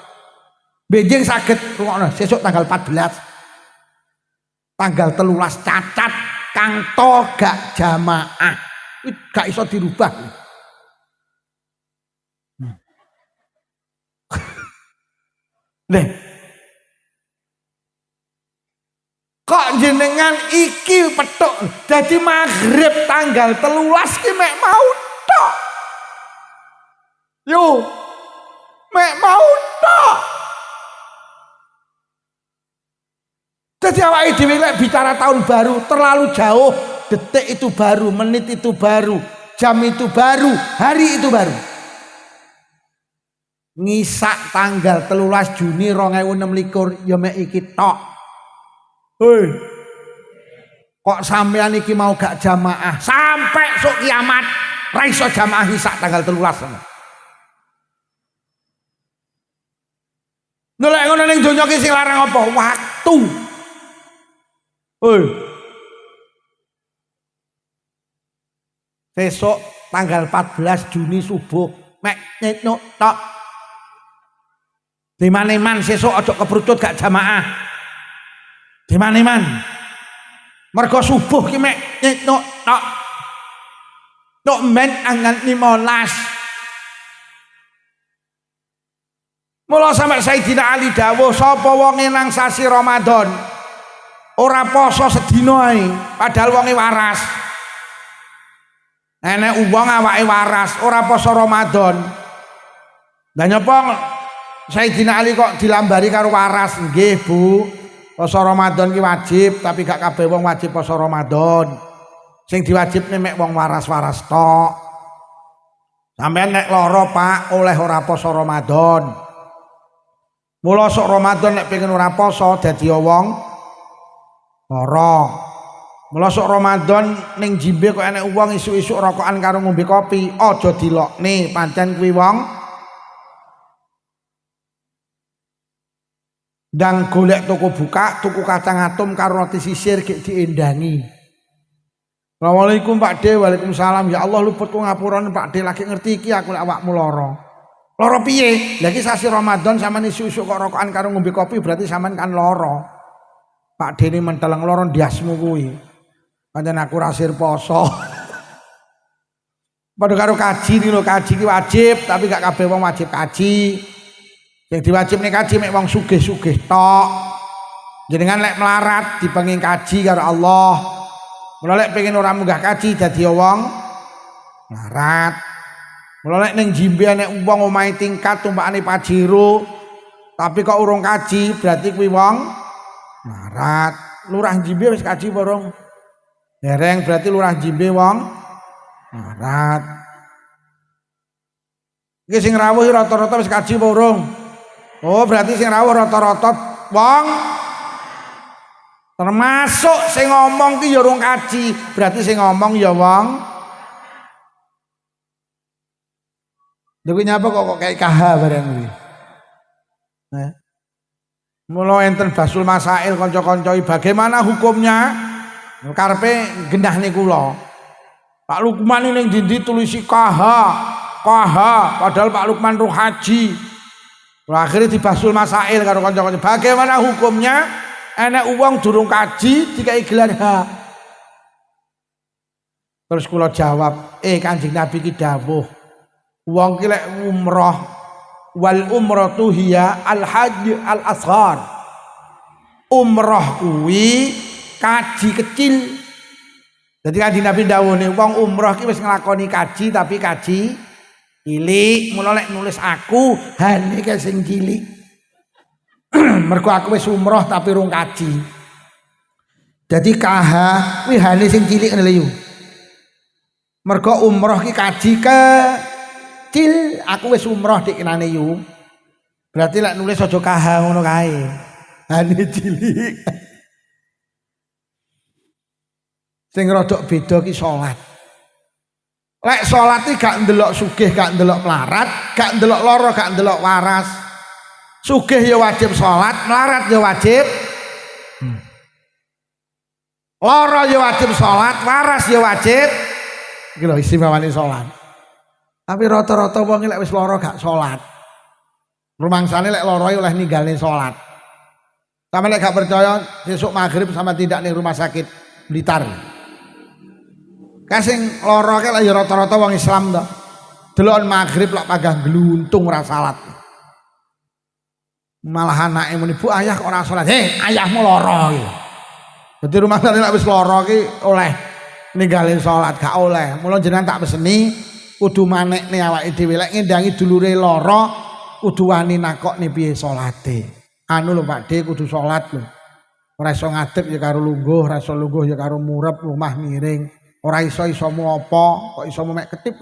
S1: Benjing saged rungokno sesuk tanggal 14. Tanggal 13 cacat kang to gak jamaah. Iki gak iso dirubah. Nih. Kok jenengan iki petuk dadi maghrib tanggal 13 ki mek mau tok. Yo. Mek mau tok. Jadi awake dhewe lek bicara tahun baru terlalu jauh, detik itu baru, menit itu baru, jam itu baru, hari itu baru. Ngisak tanggal 13 Juni 2026 ya mek iki tok. Hei. Kok sampean iki mau gak jamaah sampai sok kiamat ra iso jamaah ngisak tanggal 13. Nek ngono ning donya iki sing larang apa? Waktu. Oi. Besok tanggal 14 Juni subuh mek nyetno tok. Di mana-man sesuk aja keprucut gak jamaah. Di mana-man. Mergo subuh ki mek nyetno tok. Tok men tanggal 15. Mula sampai Sayyidina Ali dawuh sapa wonge nang sasi Ramadan ora poso sedina ae padahal wonge waras. Enek wong awake waras ora poso Ramadan. Lah nyapa Sayyidina Ali kok dilambari karo waras? Nggih, Bu. Poso Ramadan ki wajib, tapi gak kabeh wong wajib poso Ramadan. Sing diwajibne mek wong waras-waras tok. Sampeyan nek lara, Pak, oleh ora poso Ramadan. Mula sok Ramadan nek pengen ora poso dadi wong lara. Mula sok Ramadan ning jimbe kok enek wong isuk-isuk rokokan karo ngombe kopi, aja dilokne, pancen kuwi wong ndang golek toko buka, tuku kacang atom karo roti sisir gek diendangi. Assalamualaikum Pak De, waalaikumsalam. Ya Allah luput ku ngapuran Pak De, lagi ngerti iki aku lek awakmu lara. Lara piye? Lah iki sasi Ramadan sampean isuk-isuk kok rokokan karo ngombe kopi berarti sampean kan lara. Pak Dene menteleng loro ndiasmu kuwi. Pancen aku rasir poso. Padha karo kaji iki lho, kaji ki wajib, tapi gak kabeh wong wajib kaji. Sing diwajibne kaji mek wong sugih-sugih tok. Jenengan lek melarat dipenging kaji karo Allah. Mula lek pengen ora munggah kaji dadi wong melarat. Mula lek ning jimbe nek wong omahe tingkat tumpakane Pajero tapi kok urung kaji berarti kuwi wong melarat. Lurah jimbe wis kaji apa urung? Dereng berarti lurah jimbe wong melarat. Iki sing rawuh rata-rata wis kaji apa urung? Oh berarti sing rawuh rata-rata wong termasuk sing ngomong ki ya urung kaji, berarti sing ngomong ya wong. Lha nyapa kok kayak KH bareng kuwi. Mula enten basul masail kanca-kanca bagaimana hukumnya? Karepe gendahne kula. Pak Lukman ini ning ndi tulisi KH, padahal Pak Lukman ruh haji. Akhirnya dibasul masail karo kanca-kanca. Bagaimana hukumnya? Enak uang durung kaji dikai gelar H. Terus kula jawab, Kanjeng Nabi ki dawuh, wong ki lek umrah wal umratu hiya al hajj al asghar. Umrah kuwi kaji kecil. Jadi Kanjeng Nabi dawuh wong umrah ki wis nglakoni kaji tapi kaji cilik. Mula lek nulis aku hane ke sing cilik. Mergo aku wis umroh tapi rung kaji. Jadi KH kuwi hane sing cilik ngene lho. Mergo umroh ki kaji kecil, aku wis umroh dikenane yu. Berarti lek nulis aja KH ngono kae. Hane cilik. Sing rada beda ki salat. Lek salat iki gak ndelok sugih, gak ndelok melarat, gak ndelok lara, gak ndelok waras. Sugih ya wajib sholat, melarat ya wajib lara ya wajib sholat, waras ya wajib iki lho istimewane sholat. Tapi rata-rata wong lek wis lara gak sholat, rumangsane lek lara oleh ninggalne sholat. Sampe lek gak percaya sesuk maghrib sama tidak ning rumah sakit Blitar. Kasing lara ki lek ya rata-rata wong Islam to. Deloken maghrib lak pagah gluntung ora salat. Malah anake muni, "Bu, ayah kok ora salat?" Ayahmu lara iki. Dadi rumah sakit lek wis lara ki oleh ninggalin salat, gak oleh. Mula jenengan tak peseni kudu manekne awake dhewe lek ngendangi dulure lara kudu wani nakokne piye salate. Anu lho Pakde kudu salat lho. Ora iso ngadeg ya karo lungguh, ora iso lungguh ya karo murep, lumah miring. Ora iso-isomu apa, kok isomu mek ketip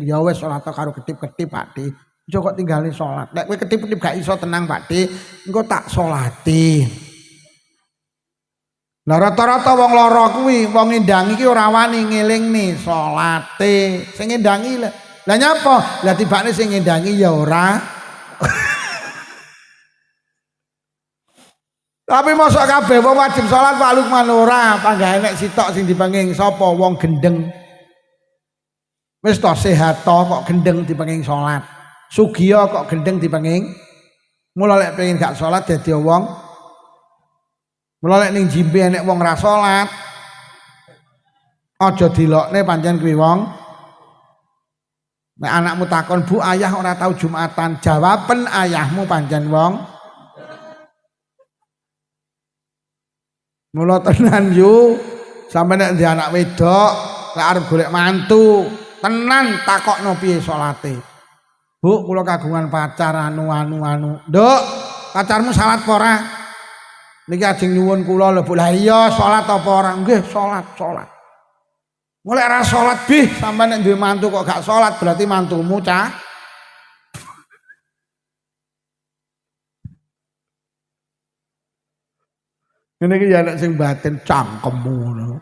S1: ya wis salat karo ketip-ketip Pakde. Aja kok tinggalin sholat. Nek kowe ketip-ketip gak iso tenang Pakde, engko tak sholati. Lah rata-rata wong lara kuwi, wong ngendangi ki ora wani ngelingne sholate. Sing ngendangi lah nyapa? Lah tibane sing ngendangi ya ora. Tapi mosok kabeh wong wajib sholat Pak Lukman ora, panggah enek sitok sing dipenging sapa wong gendeng. Wis to sehat to kok gendeng dipenging sholat. Sugiya kok gendeng dipenging. Mula lek pengen gak salat dadi wong. Mula lek ning jimbe nek wong ra salat aja dilokne pancen kuwi wong. Nek anakmu takon, "Bu, ayah ora tau Jumatan." Jawaben ayahmu pancen wong. Mula tenan yu, sampe nek ndek anak wedok lek arep golek mantu, tenan takokno piye salate. "Bu, kula kagungan pacar anu. Nduk, pacarmu salat apa ora?" Niki ajeng nyuwun kula lho, Bu. Lah iya, salat apa ora? Nggih, salat. Mulai ra salat bih, sampai nek duwe mantu kok gak salat, berarti mantumu cah. Ngene iki ya nek sing batin cangkemmu ngono.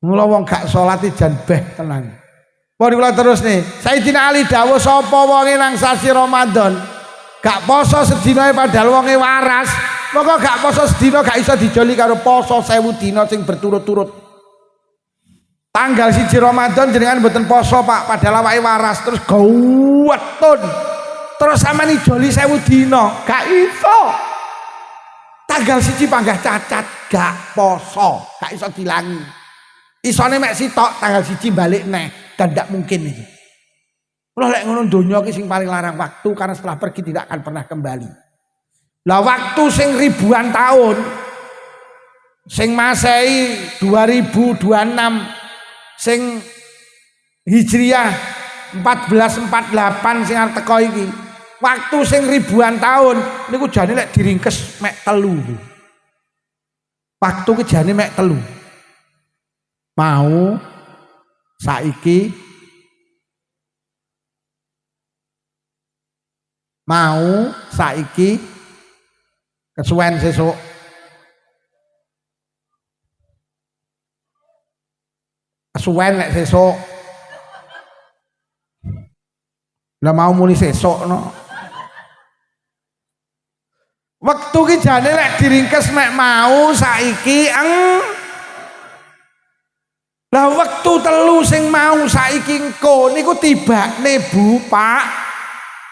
S1: Mula wong gak salat iki jan beh tenan. Pun kula terus nih, Sayyidina Ali dawuh sapa wonge nang sasi Ramadan gak poso sedina padahal wonge waras, moko gak poso sedina gak iso dijoli karo poso 1000 dina sing berturut-turut. Tanggal 1 Ramadan jenengan mboten poso Pak, padahal awake waras terus gawetun. Terus sampeyan dijoli 1000 dina, gak iso. Tanggal 1 panggah cacat gak poso, gak iso dilangi. Isone mek sitok tanggal 1 balik neh. Dan tidak mungkin ini. Kalau lek ngono donya ki sing paling larang waktu, karena setelah pergi tidak akan pernah kembali. Lah waktu sing ribuan tahun, sing Masehi 2026, sing Hijriah 1448 sing arep teko iki. Waktu sing ribuan tahun niku jane lek diringkes mek 3. Waktu ki jane mek 3. Mau saiki kesuwen sesuk kesuwen lek sesuk lah mau muni sesuk no. Waktu ki jane lek diringkes mek mau saiki lah waktu 3 sing mau saiki engko niku tibane Bu Pak.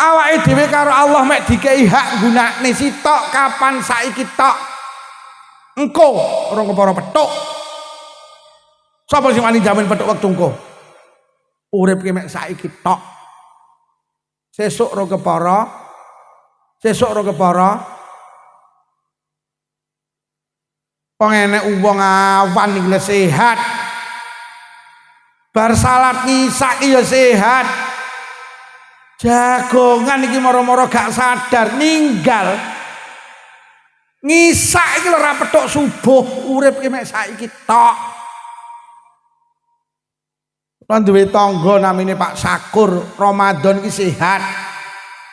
S1: Awake dhewe karo Allah mek dikei hak gunakne sitok kapan saiki tok. Engko ora kepara petuk. Sapa sing wani jamin petuk wektu engko? Urip ki mek saiki tok. Sesuk ora kepara. Pengene wong awan iki sehat. Bar salat ngisak ya sehat. Jagongan iki moro-moro gak sadar ninggal. Ngisak iki ora petuk subuh, urip ki mek saiki tok. Lan duwe tangga namine Pak Sakur, Ramadan iki sehat.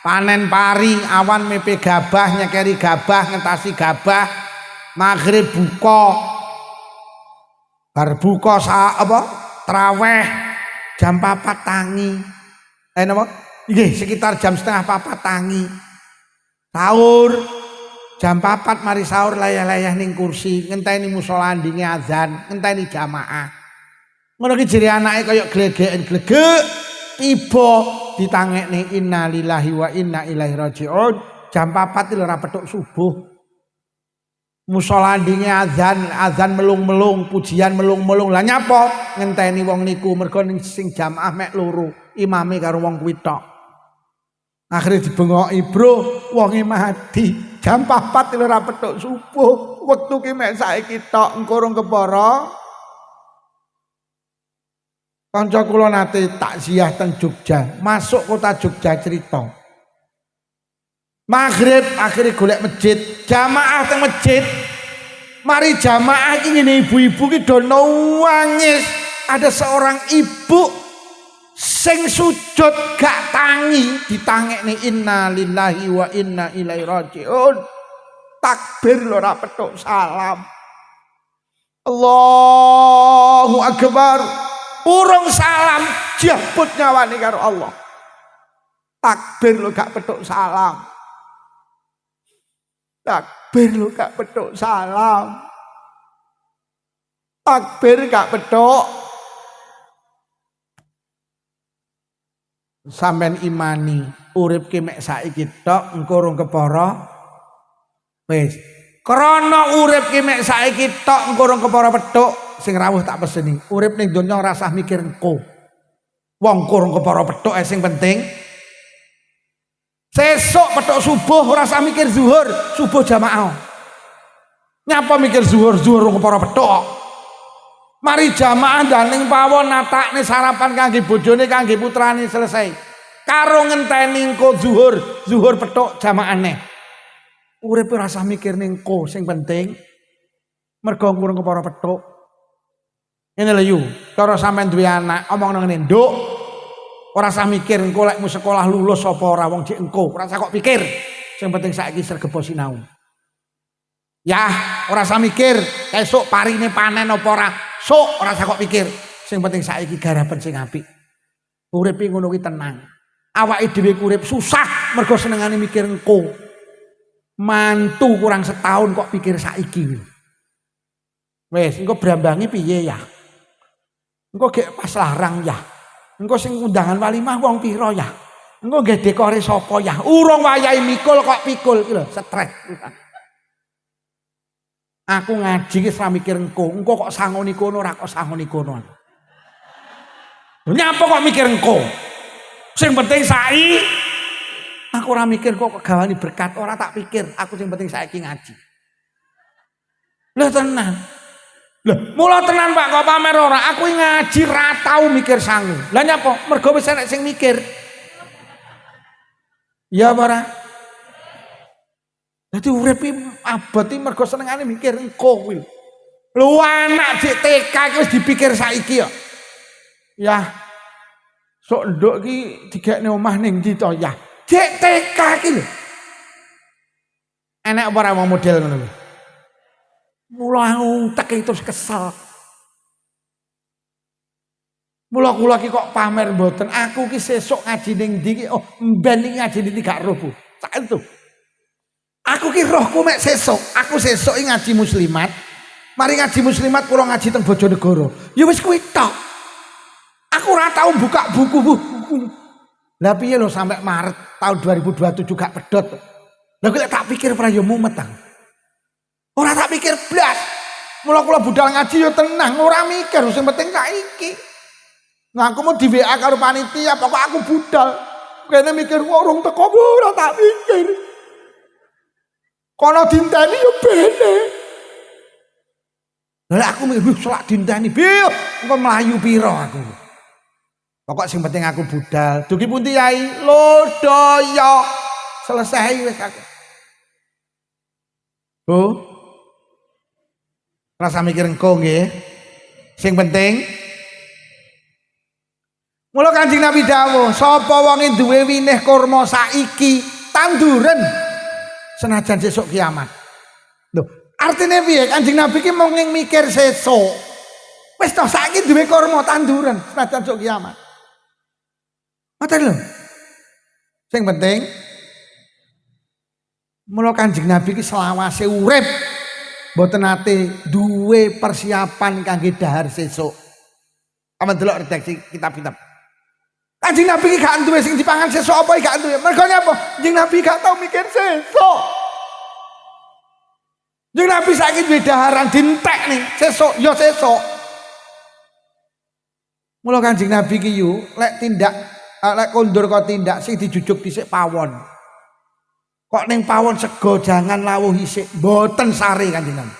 S1: Panen pari, awan mepe gabah, nyekeri gabah, ngentasi gabah. Maghrib buka. Bar buka traweh jam 4 tangi. Napa? Nggih, sekitar jam 3:30 tangi. Sahur jam 4 mari sahur layah-layah ning kursi, ngenteni musala ndinge azan, ngenteni jamaah. Ngono ki jere anake kaya glegeken glegek tiba ditangekne innalillahi wa inna ilaihi rajiun. Jam 4 lho ora petuk subuh. Musala ndinge azan melung-melung, pujian melung-melung. Lah nyapa ngenteni wong niku mergo sing jamaah mek 2, imame karo wong kuwi tok. Akhire dibengoki, "Bro, wonge mati. Jam 4 lho ora petuk subuh. Wektu ki mek saiki tok, engko rong kepara." Kanca kula nate takziah teng Jogja, masuk kota Jogja cerita. Maghrib akhirnya golek masjid, jamaah teng masjid. Mari jamaah iki ngene ibu-ibu ki do nangis. Ada seorang ibu sing sujud gak tangi, ditangekne innalillahi wa inna ilaihi rajiun. Takbir lho ora petuk salam. Allahu akbar. Urung salam jabut nyawane karo Allah. Takbir lho gak petuk salam. Takbir lu gak petuk salam. Takbir gak petuk. Sampeyan imani urip ki mek saiki tok, engko rong kepara. Wis. Krana urip ki mek saiki tok, engko rong kepara petuk, sing rawuh tak peseni. Urip ning donya ora usah mikir engko. Wong rong kepara petuk sing penting sesuk petuk subuh ora usah mikir zuhur, subuh jamaah. Nyapa mikir zuhur rong kepara petuk. Mari jamaah daling pawon natakne sarapan kangge bojone kangge putrane selesai. Karo ngenteni engko zuhur petuk jamaahne. Urip ora usah mikir ning engko, sing penting mergo rong kepara petuk. Ngene lho yu, cara sampean duwe anak omongno ngene, "Nduk, ora usah mikir engko lekmu sekolah lulus apa ora wong dik engko, ora usah kok pikir. Sing penting saiki sregep sinau." Ya, ora usah mikir esuk parine panen apa ora. Sok ora usah kok pikir. Sing penting saiki garapen sing apik. Urip ngono kuwi tenang. Awake dhewe urip susah mergo senengane mikir engko. Mantu kurang setahun kok pikir saiki. Wes, engko brambangi piye ya? Engko gek pas larang ya. Engko sing undangan walimah wong pira ya? Engko nggih dekore sapa ya? Urung wayahe mikul kok pikul iki lho, stres. Aku ngaji ki ora mikir engko kok sangoni kono ora kok sangoni kono. Nyapa kok mikir engko? Sing penting Aku ora mikir kok kegawani berkat, ora tak pikir, aku sing penting saiki ngaji. Lah tenan. Lah mula tenan Pak kok pamer ora, aku ngaji ra tau mikir sangu. Lah nyapa? Mergo wis enek sing mikir. Ya ora? Dadi urip abot iki mergo senengane mikir engko kuwi. Lho anak dik TK iki wis dipikir saiki ya. Ya. Sok nduk iki digekne omah ning ndi to ya. Dik TK iki lho. Enek apa ora wong model ngono kuwi? Mula utek itu kesel. Mula kula iki kok pamer mboten. Aku ki sesuk ngaji ning ndi ki oh mben iki ngaji ning gak roh Bu. Sak itu. Aku ki rohku mek sesuk. Aku sesuk iki ngaji muslimat. Mari ngaji muslimat kula ngaji teng Bojonegoro. Ya wis kuwi tok. Aku ora tau buka buku. Lah piye lho sampai Maret tahun 2027 gak pedhot. Lah kok tak pikir pra yo mumet ta. Ora tak pikir blas. Mula kula budal ngaji yo tenang, ora mikir sing penting saiki. Nah aku mau di WA karo panitia, pokok aku budal. Kene mikir urung teko ora tak pikir. Kono dinteni yo bene. Lah aku mikir selak dinteni, piye engko mlayu pira aku. Pokok sing penting aku budal. Dugi pundi Yai? Lodaya. Selesai wis aku. Oh. Rasa mikir engko nggih. Sing penting mula Kanjeng Nabi dawuh, sapa wonge duwe winih kurma saiki tanduren senajan sesuk kiamat. Lho, artine piye? Kanjeng Nabi ki mung mikir sesuk. Wis to saiki duwe kurma tanduren senajan sesuk kiamat. Ngoten lho. Sing penting mula Kanjeng Nabi ki selawase urip mboten nate duwe persiapan kangge dahar sesuk. Aman delok redaksi kitab-kitab. Kanjeng Nabi ki gak duwe sing dipangan sesuk apa gak duwe. Mergo nyapa? Kanjeng Nabi gak tau mikir sesuk. Kanjeng Nabi saiki duwe daharan dintek nih, sesuk ya sesuk. Mula Kanjeng Nabi ki yu lek tindak lek kondur kok tindak sing dijujuk dhisik pawon. Kok ning pawon sego jangan lawuh isik, mboten sare Kanjeng Nabi.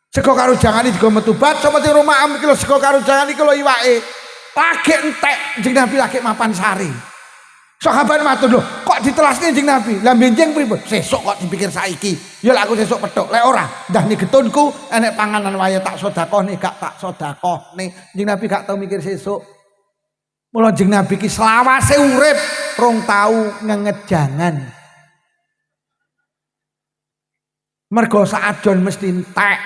S1: Sego karo jangan iki digo metu bat sapa sing rumah am iki lho sego karo jangan iki lho iwake. Lagi entek Kanjeng Nabi lagi mapan sari. Sahabat matur lho, kok ditelasne Kanjeng Nabi? Lah benjing pripun? Sesuk kok dipikir saiki. Ya lek aku sesuk petuk, lek ora, ndah ni getunku enek panganan wae tak sedekahne gak tak sedekahne. Kanjeng Nabi gak tau mikir sesuk. Mula Kanjeng Nabi ki selawase urip rong tau ngenget jangan. Mergo saadon mesti entek.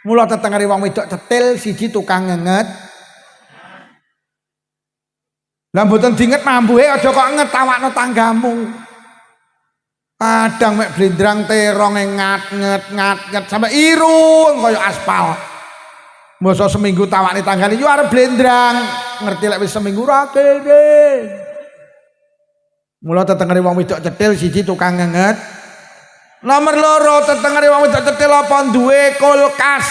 S1: Mula tetengere wong wedok cetil siji tukang ngenget. Lah mboten dinget mambuhe aja kok ngetawakno tanggamu. Kadang mek blendrang terong ngat sampai irung kaya aspal. Mosok seminggu tawakne tanggane yo arep blendrang. Ngerti lek wis seminggu ra kene. Mula tetengere wong wedok cetil siji tukang ngenget. Nomor loro tetengere wong wedok cetil apa duwe kulkas.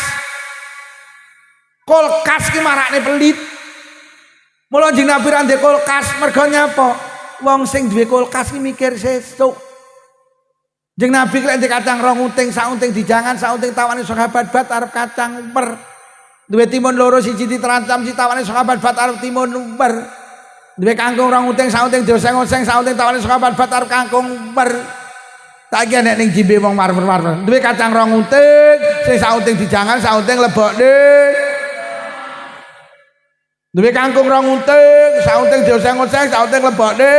S1: Kulkas ki marakne pelit. Mula Kanjeng Nabi ra ndek kulkas mergo nyapa? Wong sing duwe kulkas ki mikir sesuk. Kanjeng Nabi ki lek ndek kacang rong unting, sak unting dijangan, sak unting tawane sahabat bat arep kacang per. Duwe timun loro siji diterancam, siji tawane sahabat bat arep timun per. Duwe kangkung rong unting, sak unting dioseng-oseng, sak unting tawane sahabat bat arep kangkung per. Tak kira nek ning jimbe wong marmer-marmer. Duwe kacang rong unting, sing sak unting dijangan, sak unting lebokne. Duwe kangkung rong unting, sak unting dioseng-oseng, sak unting lebokne.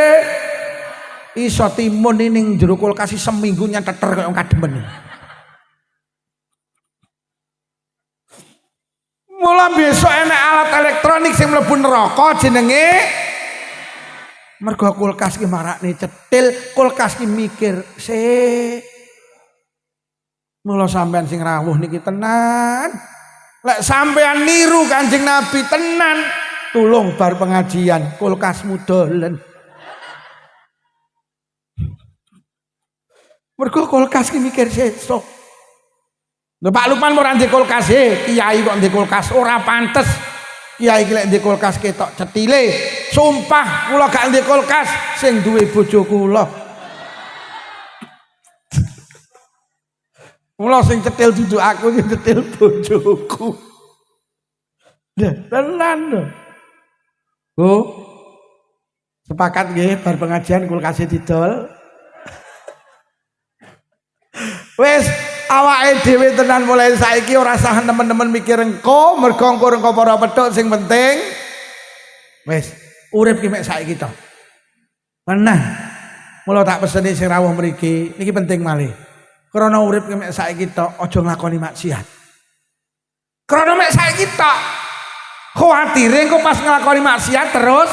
S1: Iso timun ning jero kulkas seminggu nyeteter kaya kademen. Mula besok enek alat elektronik sing mlebu neraka jenenge mergo kulkas ki marakne cetil, kulkas ki mikir sik. Mula sampean sing rawuh niki tenan. Lek sampean niru Kanjeng Nabi tenan, tulung bar pengajian kulkasmu dolen. Mergo kulkas ki mikir sesuk. Lho Pak Lukman ora ndek kulkas kiai kok ndek kulkas ora pantes. Kiai iki lek ndek kulkas ketok cetile. Sumpah kula gak ndek kulkas sing duwe bojo kula Mula sing cetil dudu aku sing cetil bojoku. Lah, tenan lho. Bu. Sepakat nggih bar pengajian kula kasih didol. Wis awake dhewe tenan mulai saiki ora sah temen-temen mikir engko, mergo engko para petuk sing penting wis urip ki mek saiki to. Menah. Mula tak peseni sing rawuh mriki, niki penting malih. Krana urip ki mek saiki to, aja nglakoni maksiat. Krana mek saiki to. Kuwatire engko pas nglakoni maksiat terus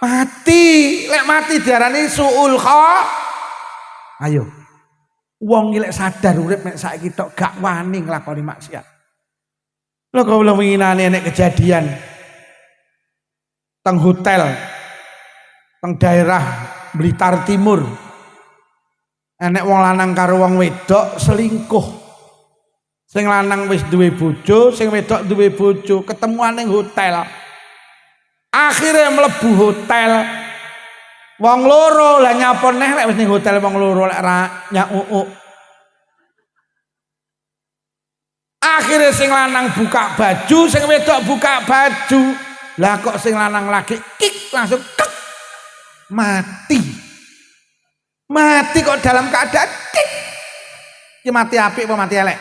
S1: mati. Lek mati diarani suul kha. Ayo. Wong lek sadar urip mek saiki tok gak wani nglakoni maksiat. Lho kula winginane nek kejadian teng hotel teng daerah Blitar Timur. Enek wong lanang karo wong wedok selingkuh. Sing lanang wis duwe bojo, sing wedok duwe bojo, ketemuan ning hotel. Akhire mlebu hotel. Wong loro lah nyapa neh lek wis ning hotel wong loro lek ra nyauk. Akhire sing lanang buka baju, sing wedok buka baju. Lah kok sing lanang lagi kik langsung kek. Mati. Mati kok dalam keadaan kik. Ki mati apik apa mati elek?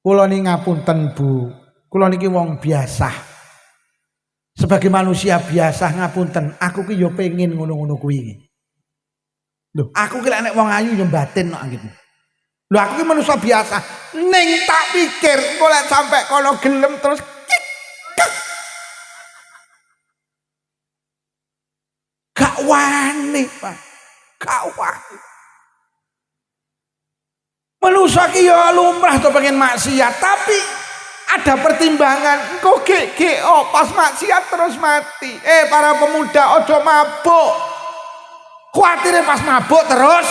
S1: Kula niki ngapunten Bu. Kula niki wong biasa. Sebagai manusia biasa ngapunten, aku ki yo pengen ngono-ngono kuwi. Lho, aku ki lek nek wong ayu yo batin kok gitu. Lho aku ki manusia biasa, ning tak pikir engko lek sampe kono gelem terus kik. Gak wani, Pak. Gak wani. Manusia ki yo lumrah to pengen maksiat, tapi ada pertimbangan. Engko GGO pas maksiat terus mati. Para pemuda ojo mabuk. Kuatire pas mabuk terus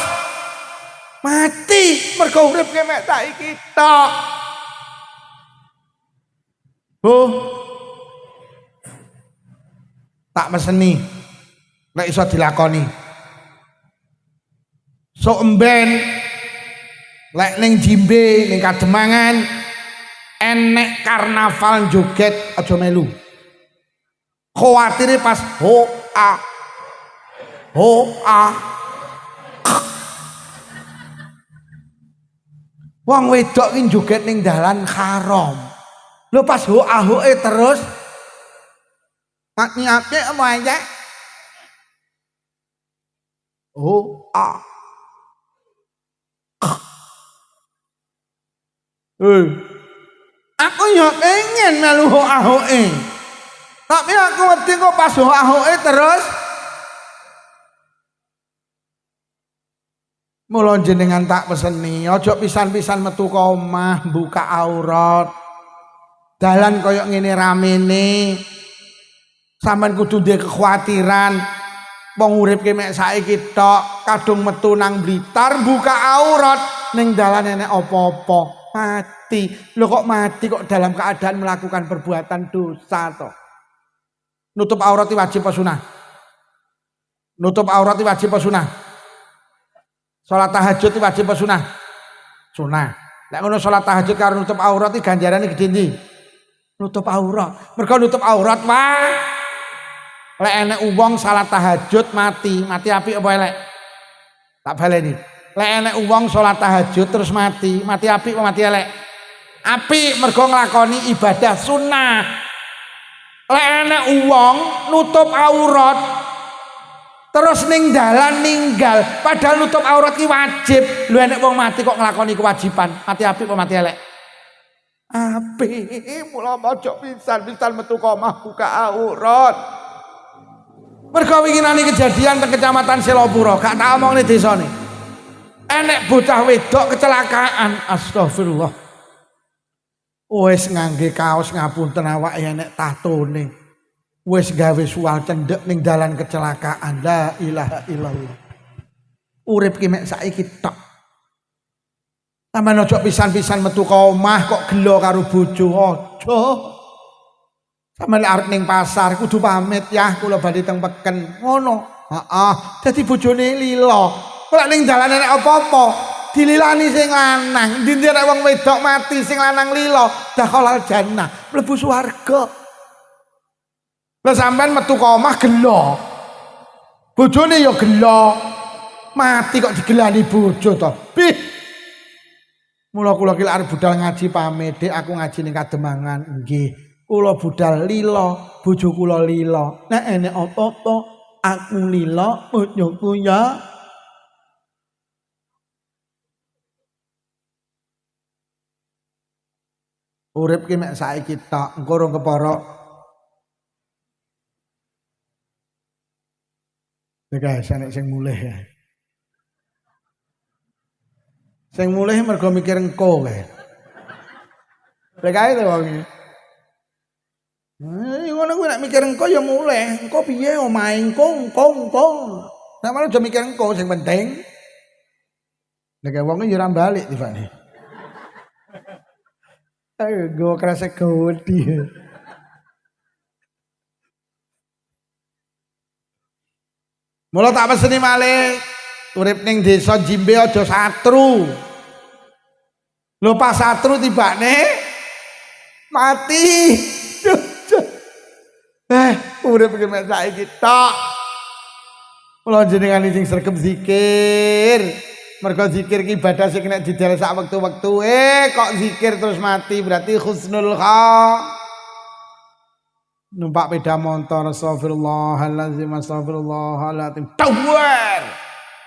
S1: mati. Mergo urip ki mek saiki tok. Bu. Tak meseni. Nek iso dilakoni. Sok emben lek ning Jimbe ning Kademangan enek karnaval joget aja melu. Kuwatire pas ho a wong wedok ki joget ning dalan haram. Lho pas ho a terus mak-mak apa aja? Ho a aku ya pengen melu ho-ahoe. Tapi aku ngerti kok pas ho-ahoe terus mula jenengan tak peseni aja pisan-pisan metu ka omah buka aurat. Dalan koyo ngene ramene. Sampeyan kudu duwe kekhawatiran wong urip ki mek saiki tok, kadung metu nang Blitar buka aurat ning dalan enek apa-apa. Mati. Loh kok mati kok dalam keadaan melakukan perbuatan dosa toh. Nutup aurat wajib apa sunah? Nutup aurat wajib apa sunah? Salat tahajud wajib apa sunah? Sunah. Lek ngono salat tahajud karo nutup aurat iki ganjarane gedhe ndi? Nutup aurat. Mergo nutup aurat wae. Lek enek wong salat tahajud mati apik apa elek? Tak baleni. Lek enek wong salat tahajud terus mati apik apa mati elek? Apik mergo nglakoni ibadah sunnah. Lek enek wong nutup aurat terus ning dalan ninggal padahal nutup aurat ki wajib. Lho enek wong mati kok nglakoni kewajiban, mati apik apa mati elek? Apik. Mula ojo pisan-pisan metu ka omah buka aurat. Mergo winginane kejadian teng Kecamatan Selopuro, gak tak omongne desane. Enek bocah wedok kecelakaan, astagfirullah. Wis ngangge kaos ngapunten awake enek tatone. Wis gawe sual cendhek ning dalan kecelakaan. La ilaha illallah. Urip ki mek saiki tok. Sampeyan ojo pisan-pisan metu ka omah kok gelo karo bojo, aja. Sampeyan arep ning pasar kudu pamit ya, kula badhe teng peken. Ngono. Heeh. Dadi bojone lila. Kok ning dalan enek apa-apa dililani sing lanang. Ndi nek wong wedok mati sing lanang lila, dakhalal jannah, mlebu swarga. Lah sampean metu ka omah gelo. Bojone ya gelo. Mati kok digelani bojo to. Pih. Mula kula ki arep budal ngaji pamit, Dik, aku ngaji ning Kademangan. Nggih. Kula budal lila, bojo kula lila. Nek enek apa-apa aku lila, bojoku ya. Urip ki mek saiki tok, engko rong kepara. Guys, enek sing mulih ya. Sing mulih mergo mikir engko kae. Lek ae to wong iki. Ngono kuwi nek mikir engko ya mulih. Engko piye omahe engko. Nek malah aja mikir engko sing penting. Lek wong iki ora balik tibane. Ayo go kerasa godi. Mula tak peseni malih urip ning desa Jimbe aja satru. Lho pas satru tibane mati. Urip iki mek saiki tok. Mula jenengan sing sregep zikir. Mergo zikir ki ibadah sing nek didel sak wektu-wektu kok zikir terus mati berarti husnul khatimah. Numpak beda motor astagfirullahalazim astagfirullahalazim tawar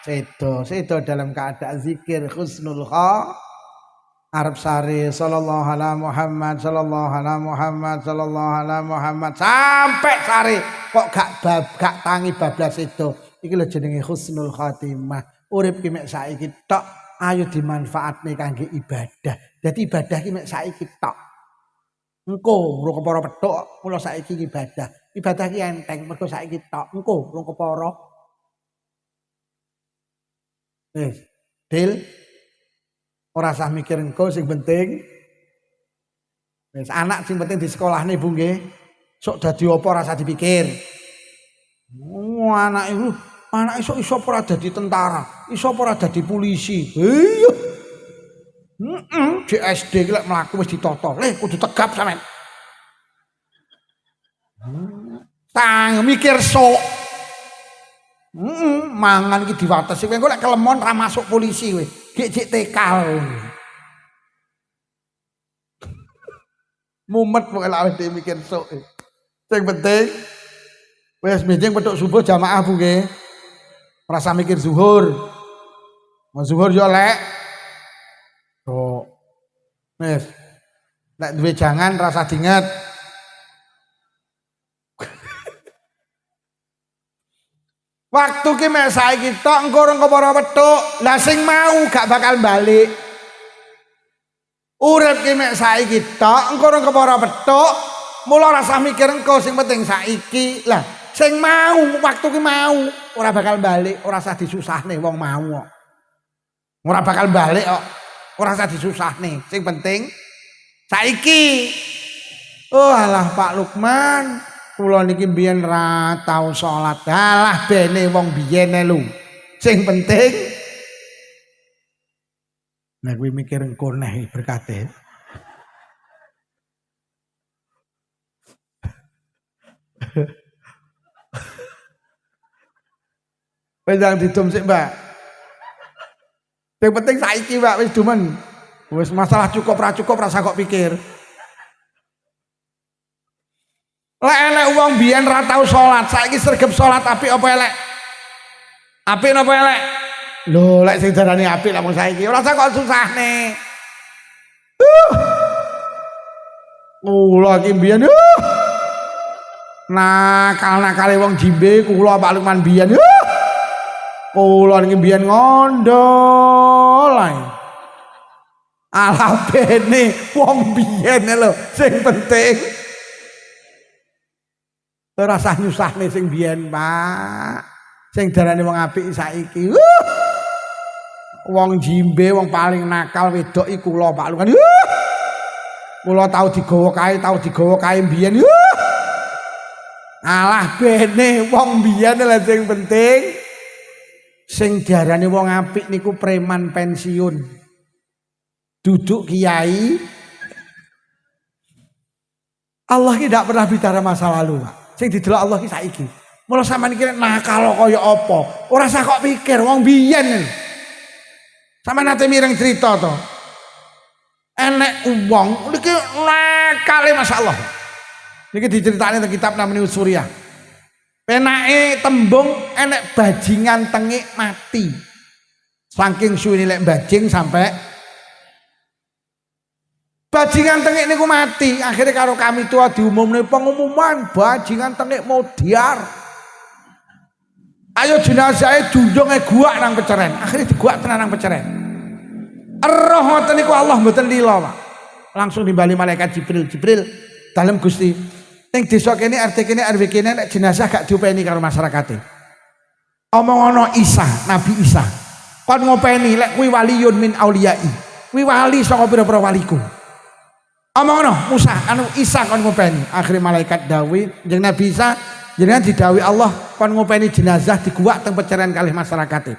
S1: sedo dalam keadaan zikir husnul khatimah. Arab sari sallallahu alaihi Muhammad sallallahu alaihi Muhammad sallallahu alaihi Muhammad sampai sari kok gak tangi bablas sedo iki lho jenenge husnul khatimah. Urip ki mek saiki tok, ayo dimanfaatne kangge ibadah. Dadi ibadah ki mek saiki tok. Engko rong kepara petuk, mula saiki ibadah. Ibadah ki enteng mergo saiki tok. Engko rong kepara. Dil. Ora usah mikir engko sing penting. Wis anak sing penting di sekolahne Bu nggih. Sok dadi apa ora usah dipikir. Anak iku anak iso ora dadi tentara, iso ora dadi polisi. Iya. Di SD ki lek mlaku wis ditata. Kudu tegap sampean. Tang mikir sok. Mangan iki diwatesi. Kowe lek kelemon ra masuk polisi kowe. Gek tekal. Mumet pokoke lek awake mikir sok. Sing penting wis benjing petuk subuh jamaah Bu nggih. Rasa mikir zuhur. Mau zuhur yo lek. Oh. Wis. Nek duwe jangan rasa dinget. Waktu ki mek saiki tok engko rong kepara petuk. Lah sing mau gak bakal balik. Urip ki mek saiki tok engko rong kepara petuk. Mula rasa mikir engko sing penting saiki. Lah sing mau waktu ki mau ora bakal balik, ora usah disusahne wong mau kok. Ora bakal balik kok. Ora usah disusahne. Sing penting saiki. Oh alah Pak Lukman, kula niki mbiyen ra tau salat. Alah bene wong biyen lho. Sing penting nek kuwi mikir engko neh berkate. Pedang didum sik, Mbak. Yang penting saiki, Mbak, wis dumen. Wis masalah cukup ra usah kok pikir. Lek elek wong biyen ra tau salat, saiki sregep salat apik apa elek? Apik napa elek? Lho, lek sing darani apik lek saiki ora usah kok susahne. Kula iki biyen nakal-nakale wong Jimbe kula Pak Lukman biyen. Kula niki mbiyen ngondol ae. Ala bene wong biyen lho, sing penting ora usah nyusahne sing biyen, Pak. Sing darane wong apik saiki. Wong Jimbe wong paling nakal wedok iku kula Pak Lukman. Kula tau digawa kae mbiyen. Alah bene wong biyen lho sing penting Sing diarani wong apik niku preman pensiun. Duduk kiai. Allah ki tidak pernah bicara masa lalu, Pak. Sing didelok Allah ki saiki. Mula sampean iki nakal kaya apa? Ora usah kok pikir wong biyen. Sampeyan nate mireng cerita to. Enek wong niki nakale masyaallah. Niki diceritakne teng kitab namanya Usuriyah. Penake tembung enek bajingan tengik mati. Saking suwene lek bajing sampai bajingan tengik niku mati. Akhirnya karo kami tua diumumne pengumuman bajingan tengik mau diar. Ayo jenazahnya junjunge guak nang peceren. Akhirnya diguak tenan nang peceren. Roh ngoten niku Allah mboten lila, Pak. Langsung nimbali malaikat Jibril dalem Gusti. Ning desa kene RT kene RW kene nek jenazah gak diopeni karo masyarakate. Omongono Isa, Nabi Isa. Kon ngopeni lek kuwi waliyun min auliyai. Kuwi wali saka pira-pira waliku. Omongono Musa anu Isa kon ngopeni. Akhire malaikat dawuh jeneng Nabi Isa jenengan didhawuhi Allah kon ngopeni jenazah diguwak teng peceran kalih masyarakate.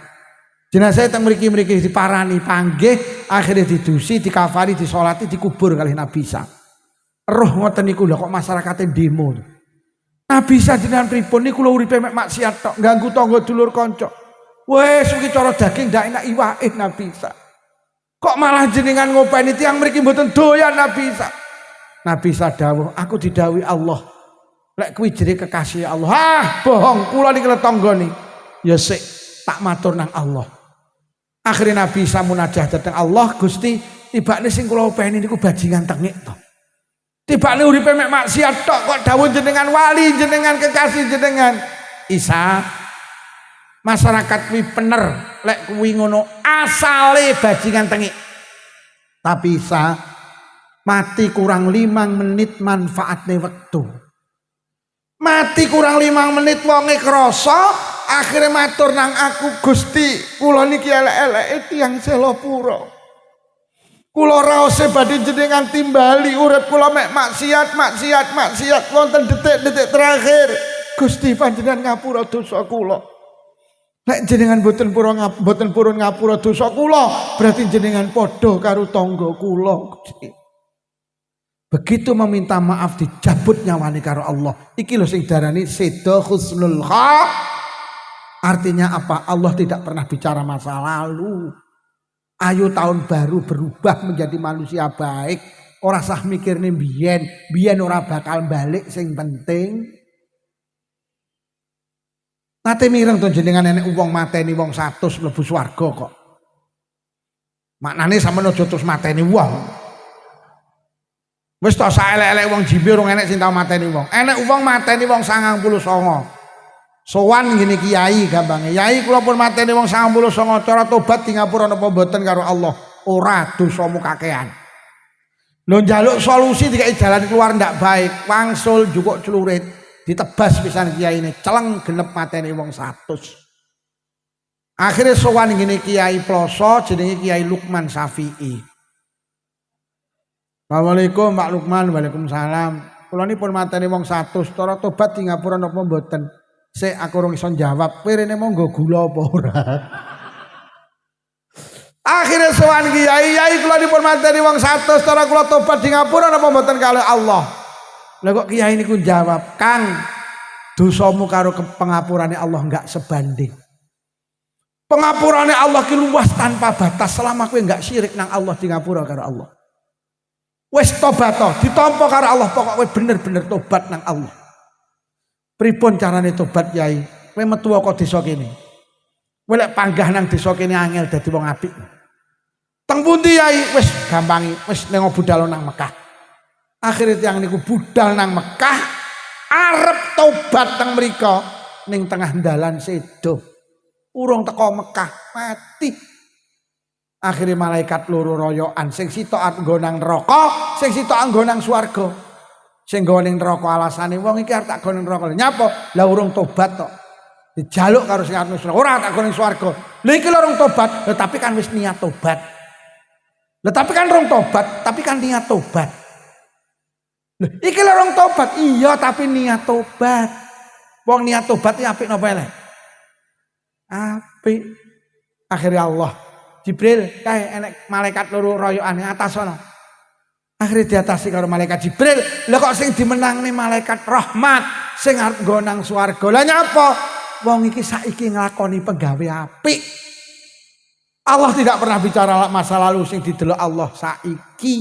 S1: Jenazah teng mriki-mriki diparani panggih akhirnya didusi, dikafani, disolati, dikubur kalih Nabi Isa. Roh ngoten niku lho kok masyarakate demo. Nabi Isa jenengan pripun niku lho uripe mek maksiat tok, ganggu tangga dulur kanca. Wes iki cara daging ndak enak iwake Nabi Isa. Kok malah jenengan ngopeni tiyang mriki mboten doyan Nabi Isa. Nabi Isa dawuh, aku didhawuhi Allah. Lek kuwi jere kekasih Allah. Ah, bohong, kula niki tetanggane. Ya sik tak matur nang Allah. Akhirnya Nabi Isa munajat datang Allah, Gusti, tibane sing kula openi niku bajingan tengik to. Tibane uripe mek maksiat tok kok dawuh jenengan wali, jenengan kekasih jenengan. Isa, masyarakat kuwi bener lek kuwi ngono asale bajingan tengik. Tapi Isa mati kurang 5 menit manfaatne wektu. Mati kurang 5 menit wonge krasa, akhirnya matur nang aku, Gusti, kula niki elek-eleke tiyang Selopuro. Kula raose badhe jenengan timbali urip kula mek maksiat wonten detik-detik terakhir. Gusti panjenengan ngapura dosa kula. Nek jenengan boten purun ngapura dosa kula, berarti jenengan padha karo tangga kula, Gusti. Begitu meminta maaf dicabut nyawani karo Allah. Iki lho sing darani seda husnul kha. Artinya apa? Allah tidak pernah bicara masa lalu. Ayo tahun baru berubah menjadi manusia baik. Ora sah mikirne biyen ora bakal balik, sing penting. Nate mireng to jenengan enek wong mateni wong 100 mlebu swarga kok. Maknane sampeyan aja terus mateni wong. Wis to saelek-elek wong jimbe urung enek sing tau mateni wong. Enek wong mateni wong 99. Sowan ngene kiai gampange. Yai kula pun mateni wong 99 cara tobat di ngapura napa mboten karo Allah. Ora dosamu kakean. Lho njaluk solusi dikai jalan keluar ndak baik. Wangsul jukuk celurit ditebas pisan kiyaine celeng genep mateni wong 100. Akhire sowan ngene kiai ploso jenenge Kiai Lukman Syafi'i. Assalamualaikum Pak Lukman. Waalaikumsalam. Kula nipun mateni wong 100 cara tobat di ngapura napa mboten. Sik aku urung iso jawab, pirene monggo gula apa ora. Akhire sowan kiai kula dipun mateni wong 100 cara kula tobat di ngapura napa mboten kalih Allah. Lah kok kiai niku jawab, "Kang, dosamu karo pengapurane Allah enggak sebanding. Pengapurane Allah ki luas tanpa batas selama kowe enggak syirik nang Allah di ngapura karo Allah. Wis tobat to, ditampa karo Allah, pokok kowe bener-bener tobat nang Allah." Pripun carane tobat Yai? Kowe metu saka desa kene. Kowe lek panggah nang desa kene angel dadi wong apik. Teng pundi Yai? Wis gampangi, wis ning budal nang Mekah. Akhire tiyang niku budal nang Mekah, arep tobat teng mriko ning tengah dalan sedo. Urung teko Mekah mati. Akhire malaikat loro royokan, sing sitok nggo nang neraka, sing sitok nggo nang swarga. Sing nggo ning neraka alasane wong iki arep tak go ning neraka. Nyapa? Lah urung tobat tok. Dijaluk karo sing arep neraka. Ora tak go ning swarga. Lha iki lho urung tobat, lha tapi kan wis niat tobat. Lha tapi kan urung tobat, tapi kan niat tobat. Lha iki lho urung tobat, iya tapi niat tobat. Wong niat tobat iki apik napa elek? Apik. apik. Akhirnya Allah, Jibril, kae enek malaikat loro royokan ning atas ana. Akhirnya diatasi karo malaikat Jibril. Lah kok sing dimenangne malaikat rahmat, sing arep nggo nang swarga. Lah nyapa? Wong iki saiki nglakoni penggawe apik. Allah tidak pernah bicara masa lalu sing didelok Allah saiki.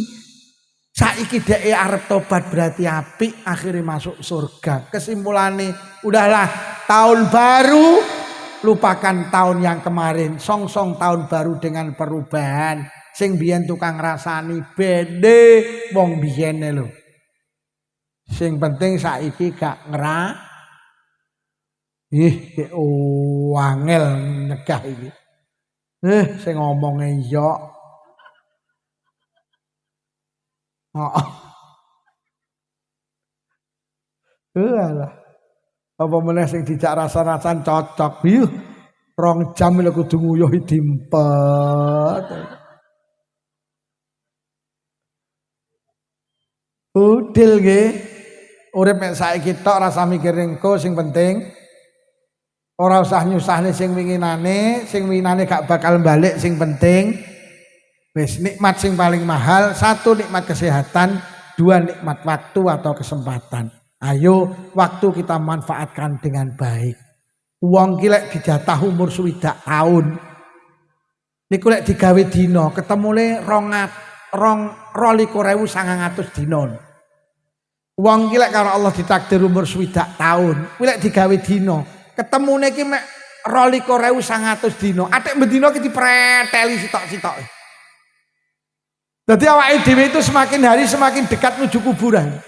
S1: Saiki dhek arep tobat berarti apik, akhirnya masuk surga. Kesimpulannya, udahlah tahun baru, lupakan tahun yang kemarin. Song-song tahun baru dengan perubahan. Sing biyen tukang rasani bede wong biyene lho. Sing penting saiki gak wangel nyegah iki. Sing ngomonge yo. Alah. Apa meneh sing dijak rasa-rasan cocok. 2 jam lho kudu nguyuh dimpet. Udil nggih. Urip mek saiki tok rasa mikir engko sing penting ora usah nyusahne sing winginane gak bakal balik sing penting wis nikmat sing paling mahal, 1 nikmat kesehatan, 2 nikmat waktu atau kesempatan. Ayo waktu kita manfaatkan dengan baik. Wong ki lek dijatah umur 20 tahun. Niku lek digawe dina ketemune 22.900 dina. Wong ki lek karo Allah ditakdir umur 20 tahun, kuwi lek digawe dina, ketemune ki mek 22.900 dina. Atik bendina ki dipreteli sitok-sitok. Dadi awake dhewe itu semakin hari semakin dekat menuju kuburan.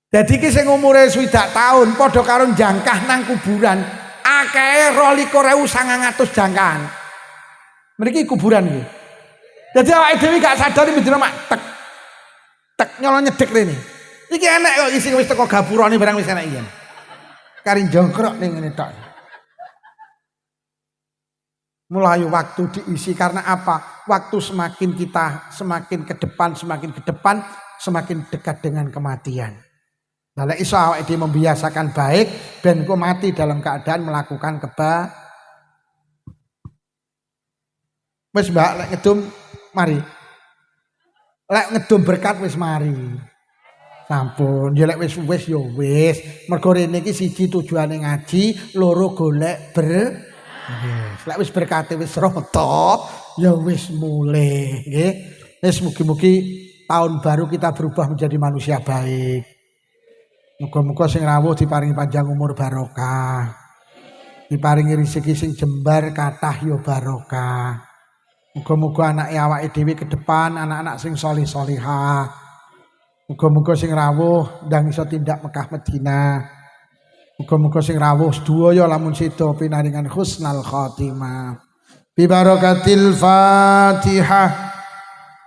S1: Dadi ki sing umure 20 tahun padha karo jangkah nang kuburan, akehe 22.900 jangkahan. Mriki kuburan iki. Dadi awake dhewe gak sadar bendina mak tek nyolong nyedek rene. Iki enek kok isi wis teko gapurane barang wis enek iki. Kari jongkrok ning ngene tok. Mulai waktu diisi karena apa? Waktu semakin ke depan, semakin dekat dengan kematian. Nah, lek iso awake dhewe membiasakan baik ben engko mati dalam keadaan melakukan Wis Mbak lek ngedum mari. Lek ngedum berkat wis mari. Sampun, ya lek wis ya wis. Mergo rene iki siji tujuane ngaji, loro golek lek wis berkate wis rata, ya wis mulih, nggih. Wis mugi-mugi tahun baru kita berubah menjadi manusia baik. Muga-muga sing rawuh diparingi panjang umur barokah. Diparingi rezeki sing jembar kathah ya barokah. Muga-muga anake awake dhewe ke depan anak-anak sing sholih-sholihah. Muga-muga sing rawuh ndang iso tindak Mekah Madinah. Muga-muga sing rawuh sedaya lamun sida pinaringan husnal khotimah. Bi barakatil Fatihah.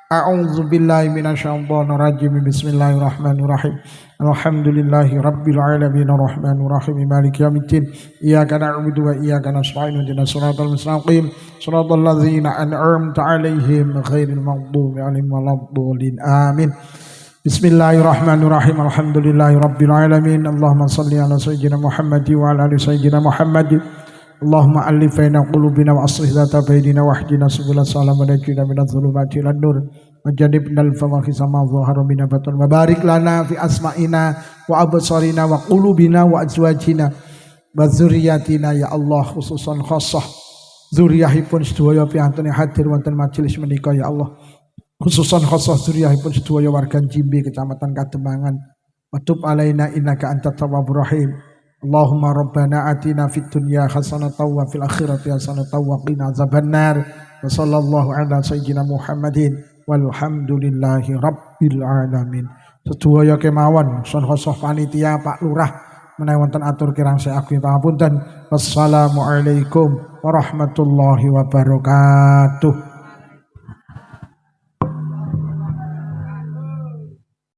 S1: A'udzu billahi minasyaitonir rajim. Bismillahirrahmanirrahim. Alhamdulillahi rabbil alamin arrahmanir rahim maliki yaumiddin. Iyyaka na'budu wa iyyaka nasta'in ihdinas siratal mustaqim. Shiratal ladzina an'amta 'alaihim ghairil maghdubi 'alaihim waladdallin. Amin. Bismillahirrahmanirrahim. Alhamdulillahi rabbil alamin. Allahumma shalli ala sayyidina Muhammad wa ala ali sayyidina Muhammad. Allahumma alif baina qulubina wa aslih dzata bainina wahdina subulal salam wa najina minadh dhulumati ilan nur wa jannibna al-fawahisha ma dhahara minha batun wa barik lana fi asma'ina wa absarina wa qulubina wa azwajina wa dzurriyyatina ya Allah, khususan khassah dzurriyyahipun sedaya piantune hadir wonten majelis menika ya Allah. Khususan khassah dzurriyyahipun sedaya warga Jimbe Kecamatan Kademangan. Watub alaina innaka antat tawwabur rahim. Allahumma rabbana atina fid dunya hasanatan wa fil akhirati hasanatan wa qina azabannar. Wa sallallahu ala sayyidina Muhammadin walhamdulillahi rabbil alamin. Sedaya kemawon son khassah panitia Pak Lurah menawi wonten atur kirang saking pangapunten. Wassalamualaikum warahmatullahi wabarakatuh.